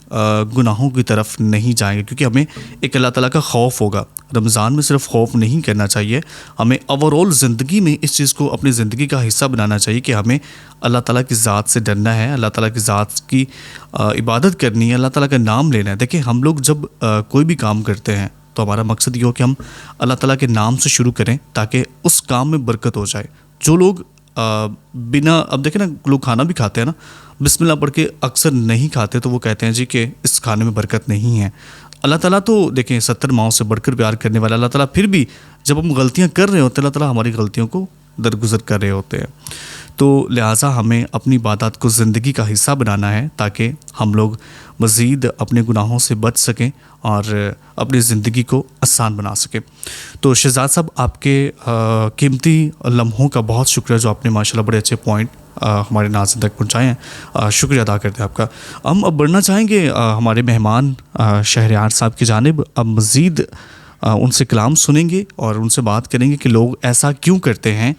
گناہوں کی طرف نہیں جائیں گے، کیونکہ ہمیں ایک اللہ تعالیٰ کا خوف ہوگا. رمضان میں صرف خوف نہیں کرنا چاہیے، ہمیں اوور آل زندگی میں اس چیز کو اپنی زندگی کا حصہ بنانا چاہیے کہ ہمیں اللہ تعالیٰ کی ذات سے ڈرنا ہے، اللہ تعالیٰ کی ذات کی عبادت کرنی ہے، اللہ تعالیٰ کا نام لینا ہے. دیکھیں ہم لوگ جب کوئی بھی کام کرتے ہیں تو ہمارا مقصد یہ ہو کہ ہم اللہ تعالیٰ کے نام سے شروع کریں تاکہ اس کام میں برکت ہو جائے. جو لوگ بنا اب دیکھیں نا لوگ کھانا بھی کھاتے ہیں نا بسم اللہ پڑھ کے اکثر نہیں کھاتے تو وہ کہتے ہیں جی کہ اس کھانے میں برکت نہیں ہے. اللہ تعالیٰ تو دیکھیں 70 ماؤں سے بڑھ کر پیار کرنے والا اللہ تعالیٰ پھر بھی جب ہم غلطیاں کر رہے ہوتے ہیں اللہ تعالیٰ ہماری غلطیوں کو درگزر کر رہے ہوتے ہیں. تو لہٰذا ہمیں اپنی عبادات کو زندگی کا حصہ بنانا ہے تاکہ ہم لوگ مزید اپنے گناہوں سے بچ سکیں اور اپنی زندگی کو آسان بنا سکیں. تو شہزاد صاحب آپ کے قیمتی لمحوں کا بہت شکریہ جو آپ نے ماشاءاللہ بڑے اچھے پوائنٹ ہمارے ناظرین تک پہنچائے ہیں. شکریہ ادا کرتے ہیں آپ کا. ہم اب بڑھنا چاہیں گے ہمارے مہمان شہریار صاحب کی جانب. اب مزید ان سے کلام سنیں گے اور ان سے بات کریں گے کہ لوگ ایسا کیوں کرتے ہیں.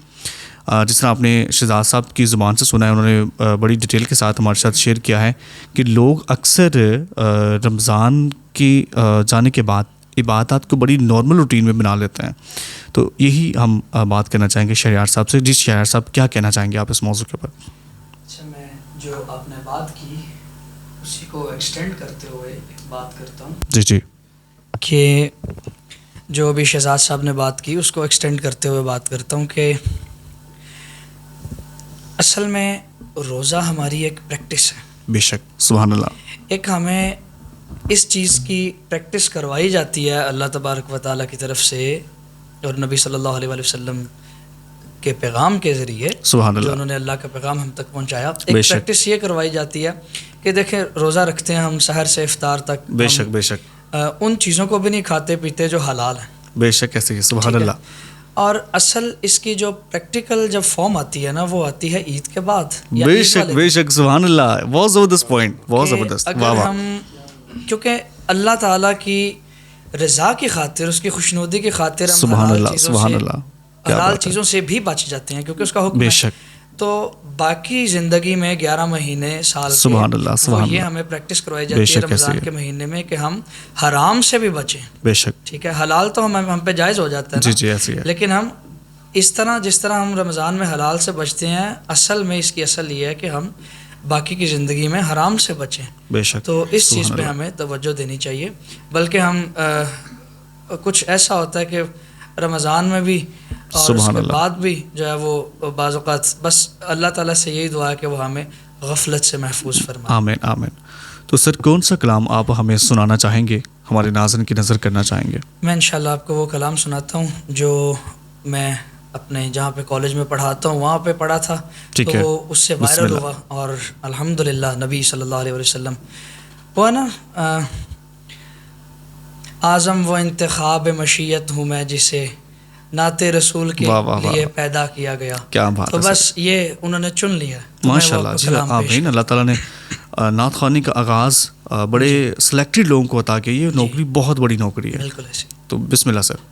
جس طرح آپ نے شہزاد صاحب کی زبان سے سنا ہے, انہوں نے بڑی ڈیٹیل کے ساتھ ہمارے ساتھ شیئر کیا ہے کہ لوگ اکثر رمضان کی جانے کے بعد عبادات کو بڑی نارمل روٹین میں بنا لیتے ہیں. تو یہی ہم بات کرنا چاہیں گے شہریار صاحب سے. جی شہریار صاحب, کیا کہنا چاہیں گے آپ اس موضوع کے اوپر؟ اچھا, میں جو آپ نے بات کی اسی کو ایکسٹینڈ کرتے ہوئے بات کرتا ہوں. جی جی, کہ جو ابھی شہزاد صاحب نے بات کی اس کو ایکسٹینڈ کرتے ہوئے بات کرتا ہوں کہ اصل میں روزہ ہماری ایک پریکٹس ہے. بے شک, سبحان اللہ. ایک ہمیں اس چیز کی پریکٹس کروائی جاتی ہے اللہ تبارک و تعالیٰ کی طرف سے اور نبی صلی اللہ علیہ وسلم کے پیغام کے ذریعے, سبحان اللہ, جو انہوں نے اللہ کا پیغام ہم تک پہنچایا. ایک پریکٹس یہ کروائی جاتی ہے کہ دیکھیں روزہ رکھتے ہیں ہم سحر سے افطار تک, بے شک بے شک, ان چیزوں کو بھی نہیں کھاتے پیتے جو حلال ہیں. بے شک ایسے ہی, سبحان اللہ. اور اصل اس کی جو پریکٹیکل جب فارم آتی ہے نا وہ آتی ہے عید کے بعد. بے شک بے شک, سبحان اللہ. بہت زبردست پوائنٹ, بہت زبردست. اگر ہم, کیونکہ اللہ تعالیٰ کی رضا کی خاطر, اس کی خوشنودی کی خاطر ہم سبحان اللہ, سبحان اللہ, حلال چیزوں سے بھی بچ جاتے ہیں کیونکہ اس کا حکم بے ہے. شک. تو باقی زندگی میں 11 مہینے سال کے, سبحان اللہ, سبحان یہ اللہ, ہمیں پریکٹس کروائی جاتی ہے رمضان کے مہینے میں کہ ہم حرام سے بھی بچیں. بے شک. ٹھیک ہے, حلال تو ہم پہ جائز ہو جاتا ہے جی جی, ایسی ہے. لیکن ہم اس طرح جس طرح ہم رمضان میں حلال سے بچتے ہیں, اصل میں اس کی اصل یہ ہے کہ ہم باقی کی زندگی میں حرام سے بچیں. بے شک. تو اس چیز پہ ہمیں توجہ دینی چاہیے. بلکہ ہم کچھ ایسا ہوتا ہے کہ رمضان میں بھی اور اس کے بعد بھی جو ہے وہ بعض اوقات بس اللہ تعالیٰ سے یہی دعا ہے کہ وہ ہمیں غفلت سے محفوظ فرمائے. آمین آمین. تو سر کون سا کلام آپ ہمیں سنانا چاہیں گے, ہمارے ناظرین کی نظر کرنا چاہیں گے؟ میں انشاءاللہ آپ کو وہ کلام سناتا ہوں جو میں اپنے جہاں پہ کالج میں پڑھاتا ہوں وہاں پہ پڑھا تھا, تو وہ اس سے وائرل ہوا اور الحمدللہ نبی صلی اللہ علیہ وسلم وہ ہے نا, اعظم وہ انتخاب مشیت ہوں میں جسے نعت رسول کے لیے پیدا کیا گیا. کیا بات ہے. تو بس یہ انہوں نے چن لیا. ماشاءاللہ. جی آمین. اللہ تعالیٰ نے نعت خوانی کا آغاز بڑے سلیکٹڈ لوگوں کو عطا کیا. یہ نوکری بہت بڑی نوکری ہے. بالکل ایسے. تو بسم اللہ سر.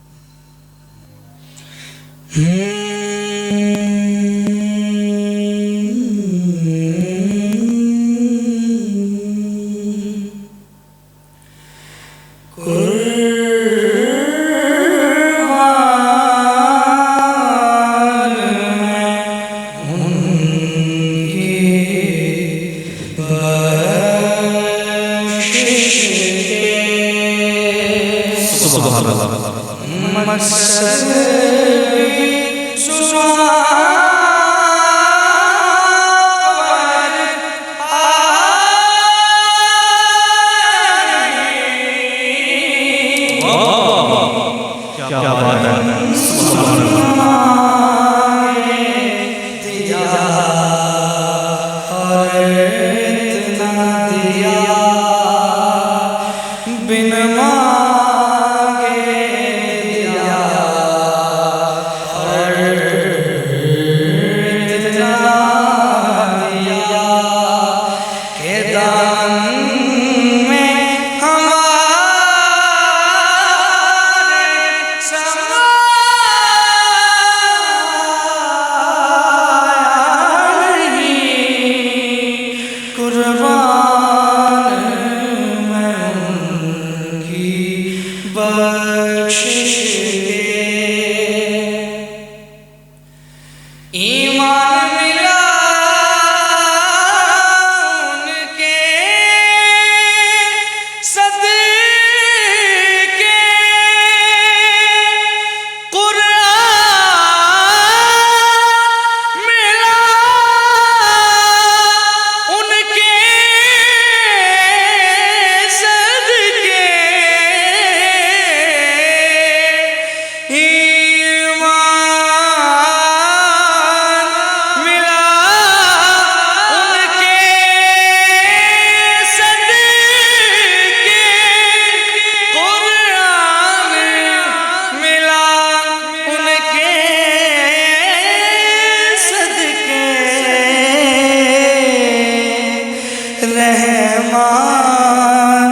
مہمان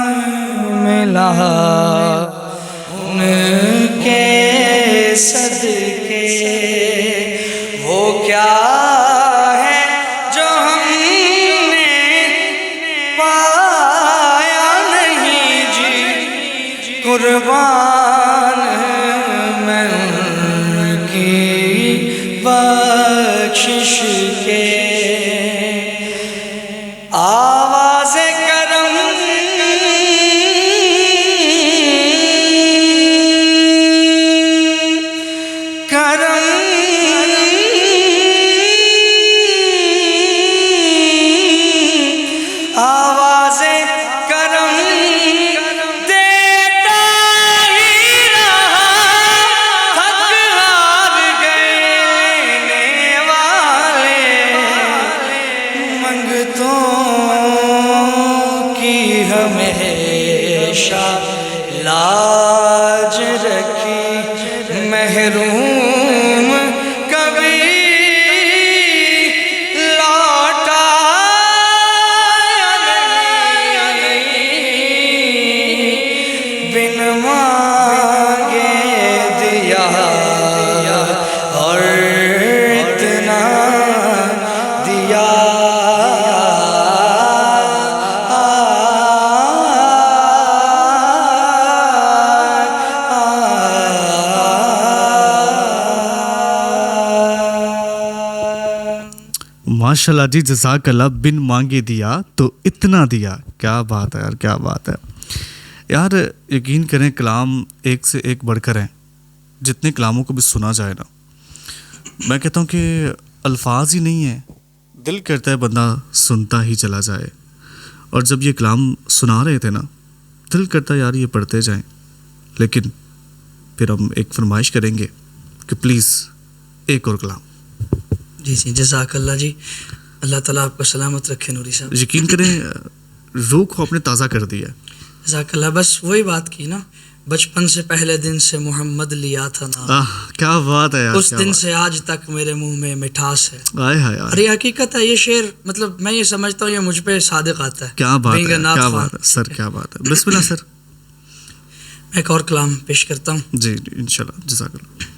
ملا ان کے صدقے، وہ کیا ہے جو ہم نے پایا نہیں جی، قربان میں ان کی بخشش کے۔ آواز کرم کرم آواز کرم دیتا ہی رہا، تھک ہار گئے لینے والے، منگتوں کی ہمیشہ لاج رکھی، محروم کبھی لوٹا نہیں، بن مانگے دیا اور اتنا دیا۔ ماشاء اللہ جی، جزاک اللہ، بن مانگے دیا تو اتنا دیا۔ کیا بات ہے یار، کیا بات ہے یار۔ یقین کریں کلام ایک سے ایک بڑھ کر ہیں، جتنے کلاموں کو بھی سنا جائے نا، میں کہتا ہوں کہ الفاظ ہی نہیں ہیں، دل کرتا ہے بندہ سنتا ہی چلا جائے۔ اور جب یہ کلام سنا رہے تھے نا، دل کرتا ہے یار یہ پڑھتے جائیں، لیکن پھر ہم ایک فرمائش کریں گے کہ پلیز ایک اور کلام۔ جی جی، جزاک اللہ جی، اللہ تعالیٰ آپ کو سلامت رکھے نوری صاحب۔ یقین کریں روح کو آپ نے تازہ کر دیا۔ جزاک اللہ، بس وہی بات کی نا، بچپن سے پہلے دن سے محمد لیا تھا نام، کیا بات ہے یار، اس دن سے آج تک میرے منہ میں مٹھاس ہے۔ آئے ہائے اور یہ حقیقت ہے، یہ شعر مطلب میں یہ سمجھتا ہوں یہ مجھ پہ صادق آتا ہے۔ کیا بات Being a ہے، Naat کیا Khan۔ بات ہے سر، کیا بات ہے۔ بسم اللہ سر۔ میں ایک اور کلام پیش کرتا ہوں۔ جی انشاءاللہ، جزاک اللہ۔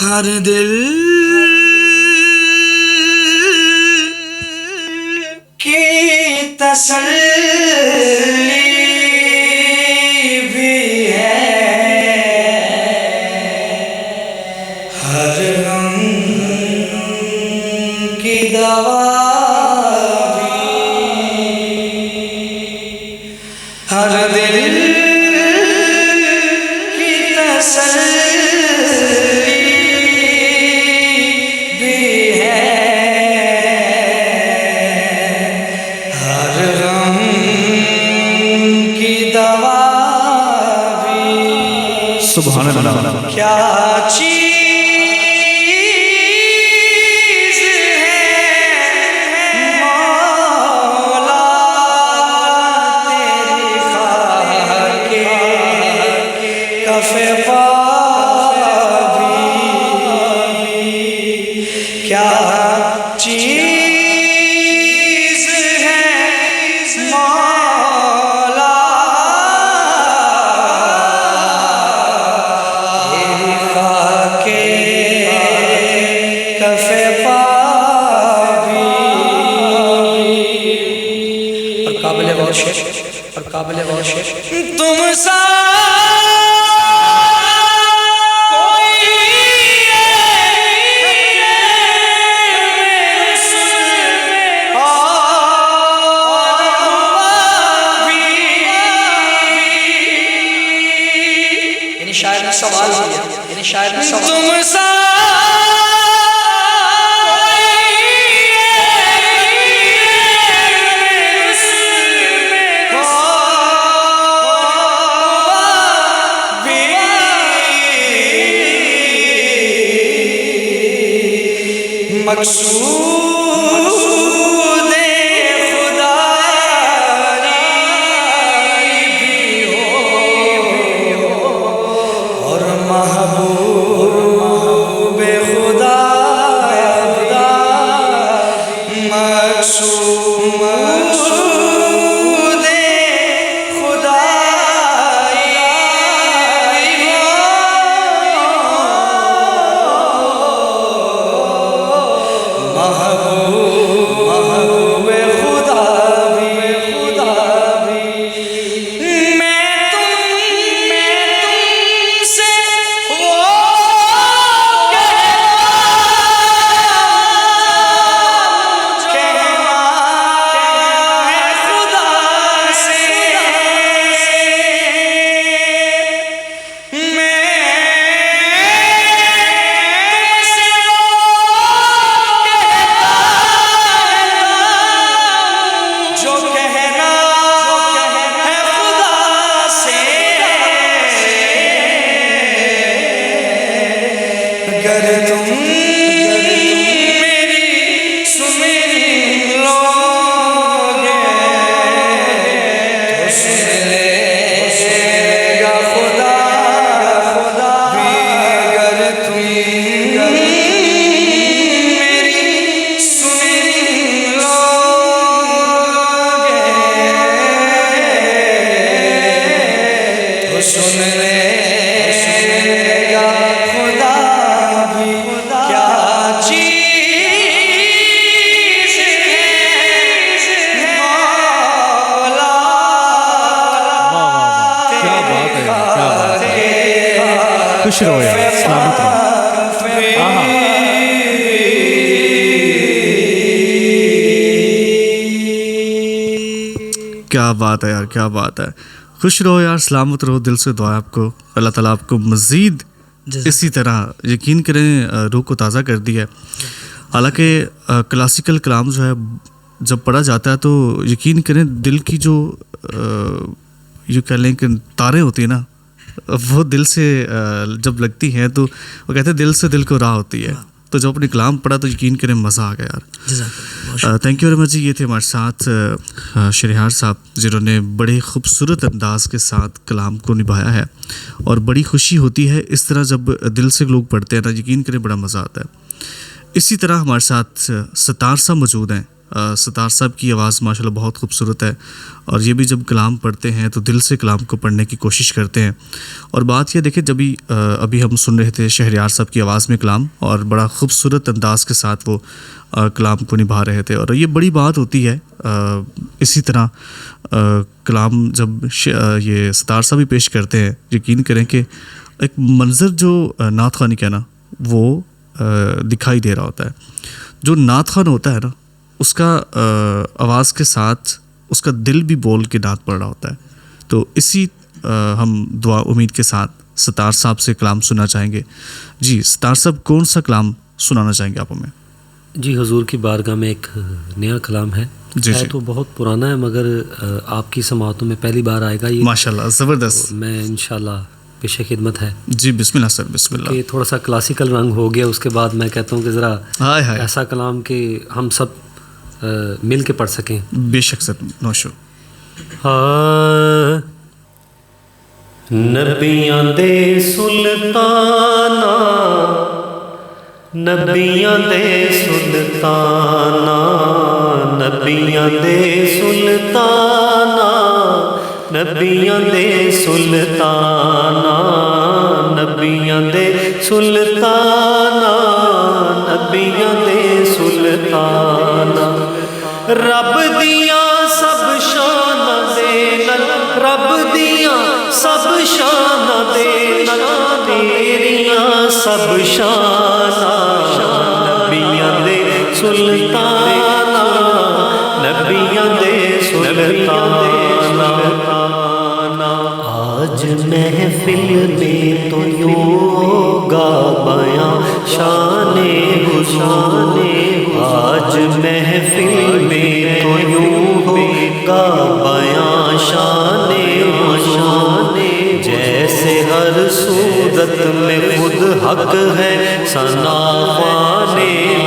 ہر دل کی تسلی بھی ہے، ہر غم کی دوا بھی، ہر دل سبحان اللہ۔ کیا چیز ہے مولا تیری خاک کف پا بھی، کیا چیز ہے مولا اور قابل غور شعر، تم سا یعنی شاعر نے سوال کیا، یعنی شاعر نے سوال، تم سا مقصود خدا بھی ہو اور محبوب خدا خوش رہو یار، سلامت رہو. کیا بات ہے یار، کیا بات ہے. خوش رہو یار، سلامت رہو. دل سے دعا ہے آپ کو، اللہ تعالیٰ آپ کو مزید اسی طرح یقین کریں روح کو تازہ کر دی ہے. حالانکہ کلاسیکل کلام جو ہے جب پڑھا جاتا ہے تو یقین کریں دل کی جو یہ کہہ لیں کہ تاریں ہوتی ہیں نا، وہ دل سے جب لگتی ہیں تو وہ کہتے ہیں دل سے دل کو راہ ہوتی ہے. تو جب اپنے کلام پڑھا تو یقین کریں مزہ آ گیا یار. تھینک یو ویری مچ جی. یہ تھے ہمارے ساتھ شہریار صاحب جنہوں نے بڑے خوبصورت انداز کے ساتھ کلام کو نبھایا ہے، اور بڑی خوشی ہوتی ہے اس طرح جب دل سے لوگ پڑھتے ہیں نا، یقین کریں بڑا مزہ آتا ہے. اسی طرح ہمارے ساتھ ستار صاحب موجود ہیں. ستار صاحب کی آواز ماشاءاللہ بہت خوبصورت ہے، اور یہ بھی جب کلام پڑھتے ہیں تو دل سے کلام کو پڑھنے کی کوشش کرتے ہیں. اور بات یہ دیکھیں، ابھی ہم سن رہے تھے شہریار صاحب کی آواز میں کلام، اور بڑا خوبصورت انداز کے ساتھ وہ کلام کو نبھا رہے تھے، اور یہ بڑی بات ہوتی ہے. اسی طرح کلام جب یہ ستار صاحب بھی پیش کرتے ہیں، یقین کریں کہ ایک منظر جو نعت خوانی کا نا وہ دکھائی دے رہا ہوتا ہے. جو نعت خوان ہوتا ہے نا، اس کا آواز کے ساتھ اس کا دل بھی بول کے نعت پڑھ رہا ہوتا ہے. تو اسی ہم دعا امید کے ساتھ ستار صاحب سے کلام سننا چاہیں گے. جی ستار صاحب، کون سا کلام سنانا چاہیں گے آپ ہمیں؟ جی حضور کی بارگاہ میں ایک نیا کلام ہے. جی تو بہت پرانا ہے، مگر آپ کی سماعتوں میں پہلی بار آئے گا یہ. ماشاءاللہ، زبردست. میں انشاءاللہ پیش خدمت ہے. جی بسم اللہ سر، بسم اللہ. کہ تھوڑا سا کلاسیکل رنگ ہو گیا، اس کے بعد میں کہتا ہوں کہ ذرا ایسا کلام کہ ہم سب مل کے پڑھ سکیں. بے شک سر، نوشو. نبیاں دے سلطانا، نبیاں دے سلطانا، نبیاں دے سلطانا، نبیاں دے سلطانا، نبیاں دے سلطانا، نبیاں دے سلطانا. رب دیاں سب شاناں دے نال، رب دیاں سب شاناں دے نال، تیریاں سب شاناں. نبیاں دے سلطانا، نبیاں دے سلطانا. آج محفل میں تو یوں ہوگا بیاں شان حضور. آج محفل میں تو یوں ہوگا بیاں شان حضور. جیسے ہر صورت میں خود حق ہے ثنا خوان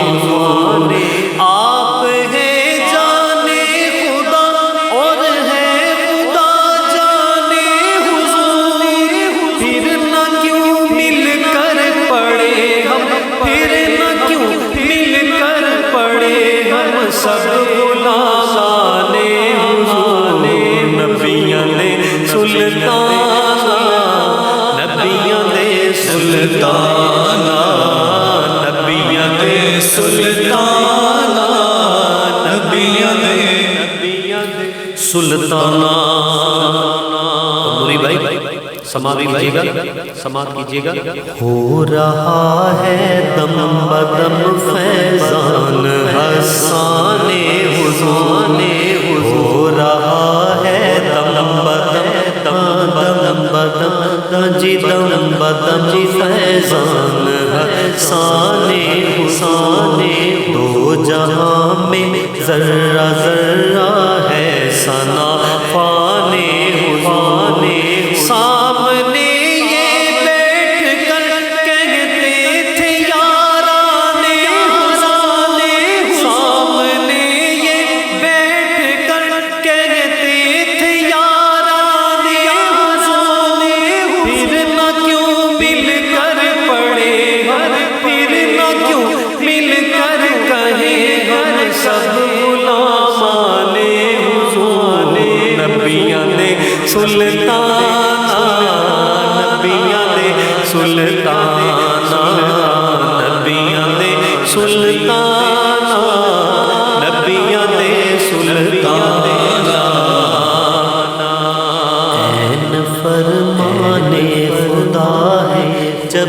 حضور. آپ ہے جانے خدا اور ہے خدا جانے حضور. پھر نہ کیوں مل کر پڑے ہم، پھر نہ کیوں مل کر پڑے ہم سب غلامان حضور. نبیاں دے سلطانا، نبیاں دے سلطانا، نبیاں دے سلطانا، نبیاں دے سلطانا. نوری بھائی سماعت کیجیے گا، سماعت کیجیے گا. ہو رہا ہے دم بدم فیضان حسان حضور. ہو رہا ہے دم بدم، دم بدم جی، دم بدم فیضان حسان حسان. دو جہاں میں ذرہ ذرہ ہے ثنا خوان حضور. سامنے یہ بیٹھ کر کہتے تھے یاران حضور. سامنے یہ بیٹھ کر کہتے تھے یاران حضور. پھر نہ کیوں مل کر پڑے ہر، پھر نہ کیوں مل کر کہیں ہر سب غلامان حضور. نبیاں دے سلطانا، نبیاں دے سلطانا، نبیاں دے سلطانا، نبیاں دے سلطانا. عین فرمان خدا ہے جب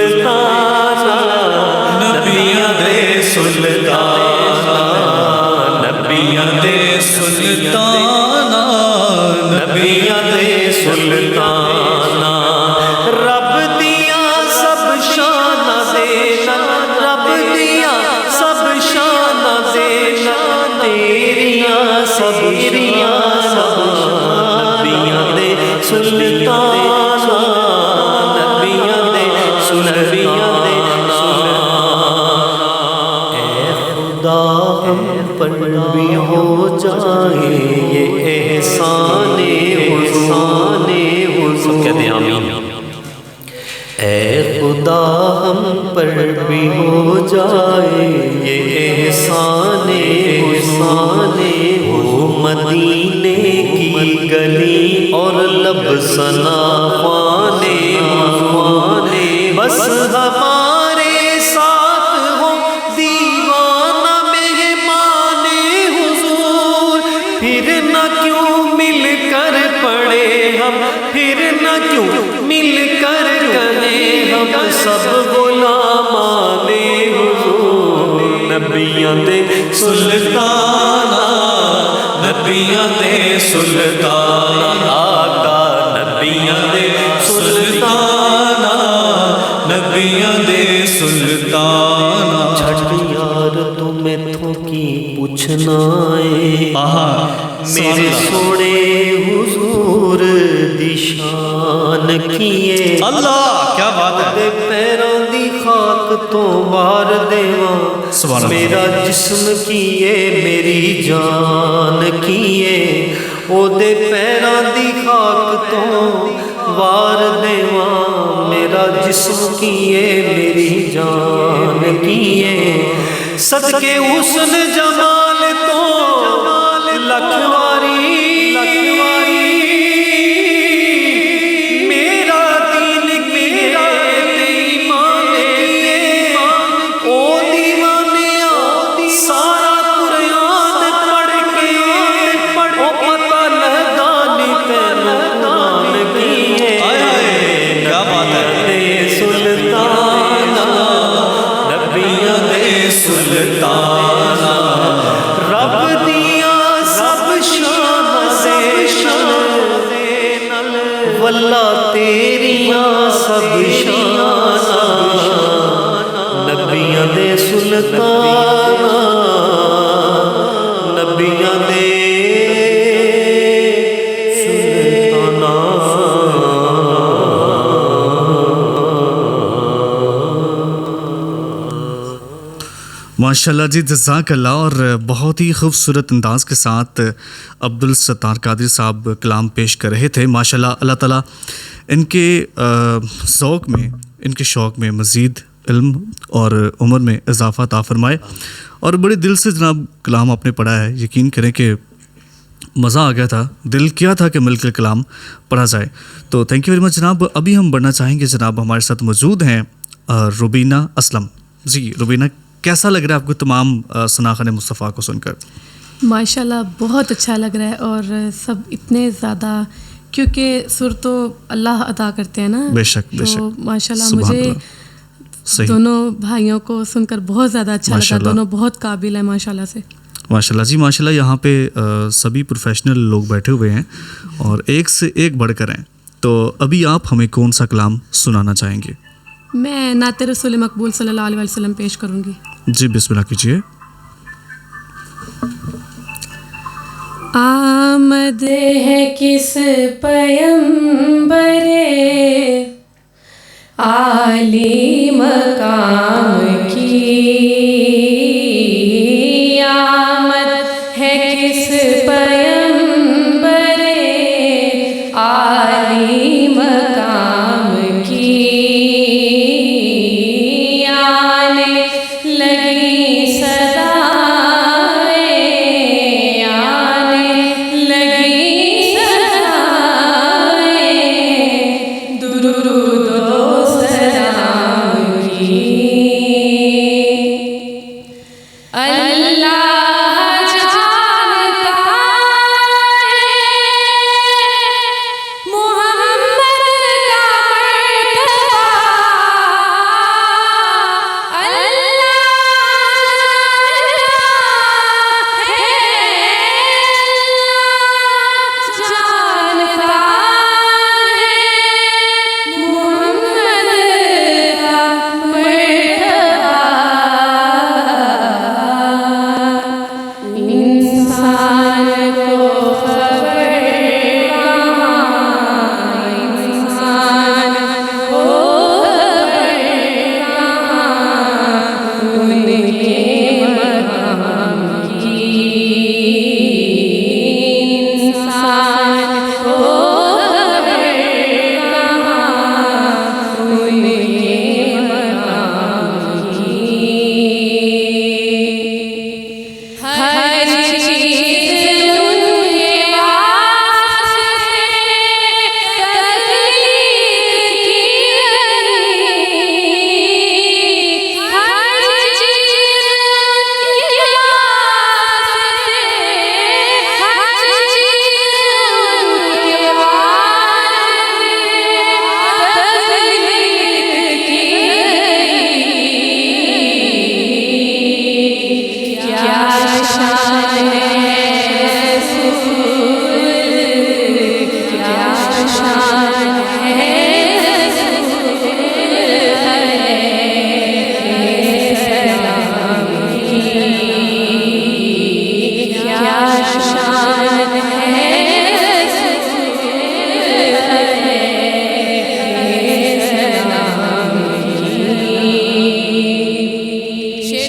سلطانا نبیاں دے سلطانا نبیاں دے سلطانا نبیاں دے سلطانا رب دیاں سب شاناں دے نال رب دیاں سب شاناں دے نال تیریاں سب شاناں نبیاں دے سلطانا نبیاں دے سلطانا اے خدا ہم پر بھی ہو جائے یہ احسان حضور کہتے ہیں آمین اے خدا ہم پر بھی ہو جائے یہ احسان ہو مدینے کی گلی اور لب ثنا خوانے بس ہمارے ساتھ ہو دیوانہ مہمان حضور پھر نہ کیوں مل کر پڑے ہم پھر نہ کیوں مل کر کہیں ہم سب غلامان حضور نبیاں دے سلطانا نبیاں دے سلطانا آقا نبیاں دے سلطانا نبیاں دے سلطانا چھٹ یار تمہیں تو کی پوچھنا ہے میرے سوڑے حضور دی شان کیے اللہ کیا بات ہے دے پیروں دی خاک تو بار دیواں میرا جسم کیے میری جان کیے او دے پیروں دی خاک تو وار دیواں میرا جسم کیے میری جان کیے صدقے حسن جمال تو لکھواری میرا دین میرا ایمان او دیوانیاں سارا قرآن پڑھ کے او پتہ لگا نہیں تینوں قرآن کیے کیا بات ہے دے سلطانا نبیاں دے سلطانا رب دیاں سب شاناں دے نال واللہ تیریاں سب شاناں نبیاں دے سلطانا نبیاں دے ماشاءاللہ جی جزاک اللہ. اور بہت ہی خوبصورت انداز کے ساتھ عبدالستار قادری صاحب کلام پیش کر رہے تھے. ماشاءاللہ اللہ تعالیٰ ان کے ذوق میں ان کے شوق میں مزید علم اور عمر میں اضافہ عطا فرمائے. اور بڑے دل سے جناب کلام آپ نے پڑھا ہے. یقین کریں کہ مزہ آ گیا تھا, دل کیا تھا کہ مل کر کلام پڑھا جائے. تو تھینک یو ویری مچ جناب. ابھی ہم بڑھنا چاہیں گے, جناب ہمارے ساتھ موجود ہیں روبینہ اسلم. جی روبینہ, کیسا لگ رہا ہے آپ کو تمام ثناء مصطفیٰ کو سن کر؟ ماشاءاللہ بہت اچھا لگ رہا ہے, اور سب اتنے زیادہ, کیونکہ سر تو اللہ عطا کرتے ہیں نا. بے شک بے شک. تو ماشاءاللہ مجھے دونوں بھائیوں کو سن کر بہت زیادہ اچھا لگا. دونوں بہت قابل ہیں ماشاءاللہ سے. ماشاءاللہ جی ماشاءاللہ. یہاں پہ سبھی پروفیشنل لوگ بیٹھے ہوئے ہیں اور ایک سے ایک بڑھ کر ہیں. تو ابھی آپ ہمیں کون سا کلام سنانا چاہیں گے؟ میں نعت رسول مقبول صلی اللہ علیہ وسلم پیش کروں گی. جی بسم اللہ کیجیے. آمد ہے کس پیمبر عالی مقام کی, آمد ہے کس پیمبر عالی مقام کی, آنے لگی صدا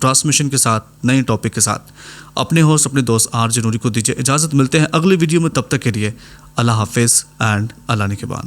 ٹرانسمیشن کے ساتھ، نئے ٹاپک کے ساتھ اپنے ہوسٹ اپنے دوست آر جے نوری کو دیجیے اجازت. ملتے ہیں اگلی ویڈیو میں، تب تک کے لیے اللہ حافظ اینڈ اللہ نگہبان.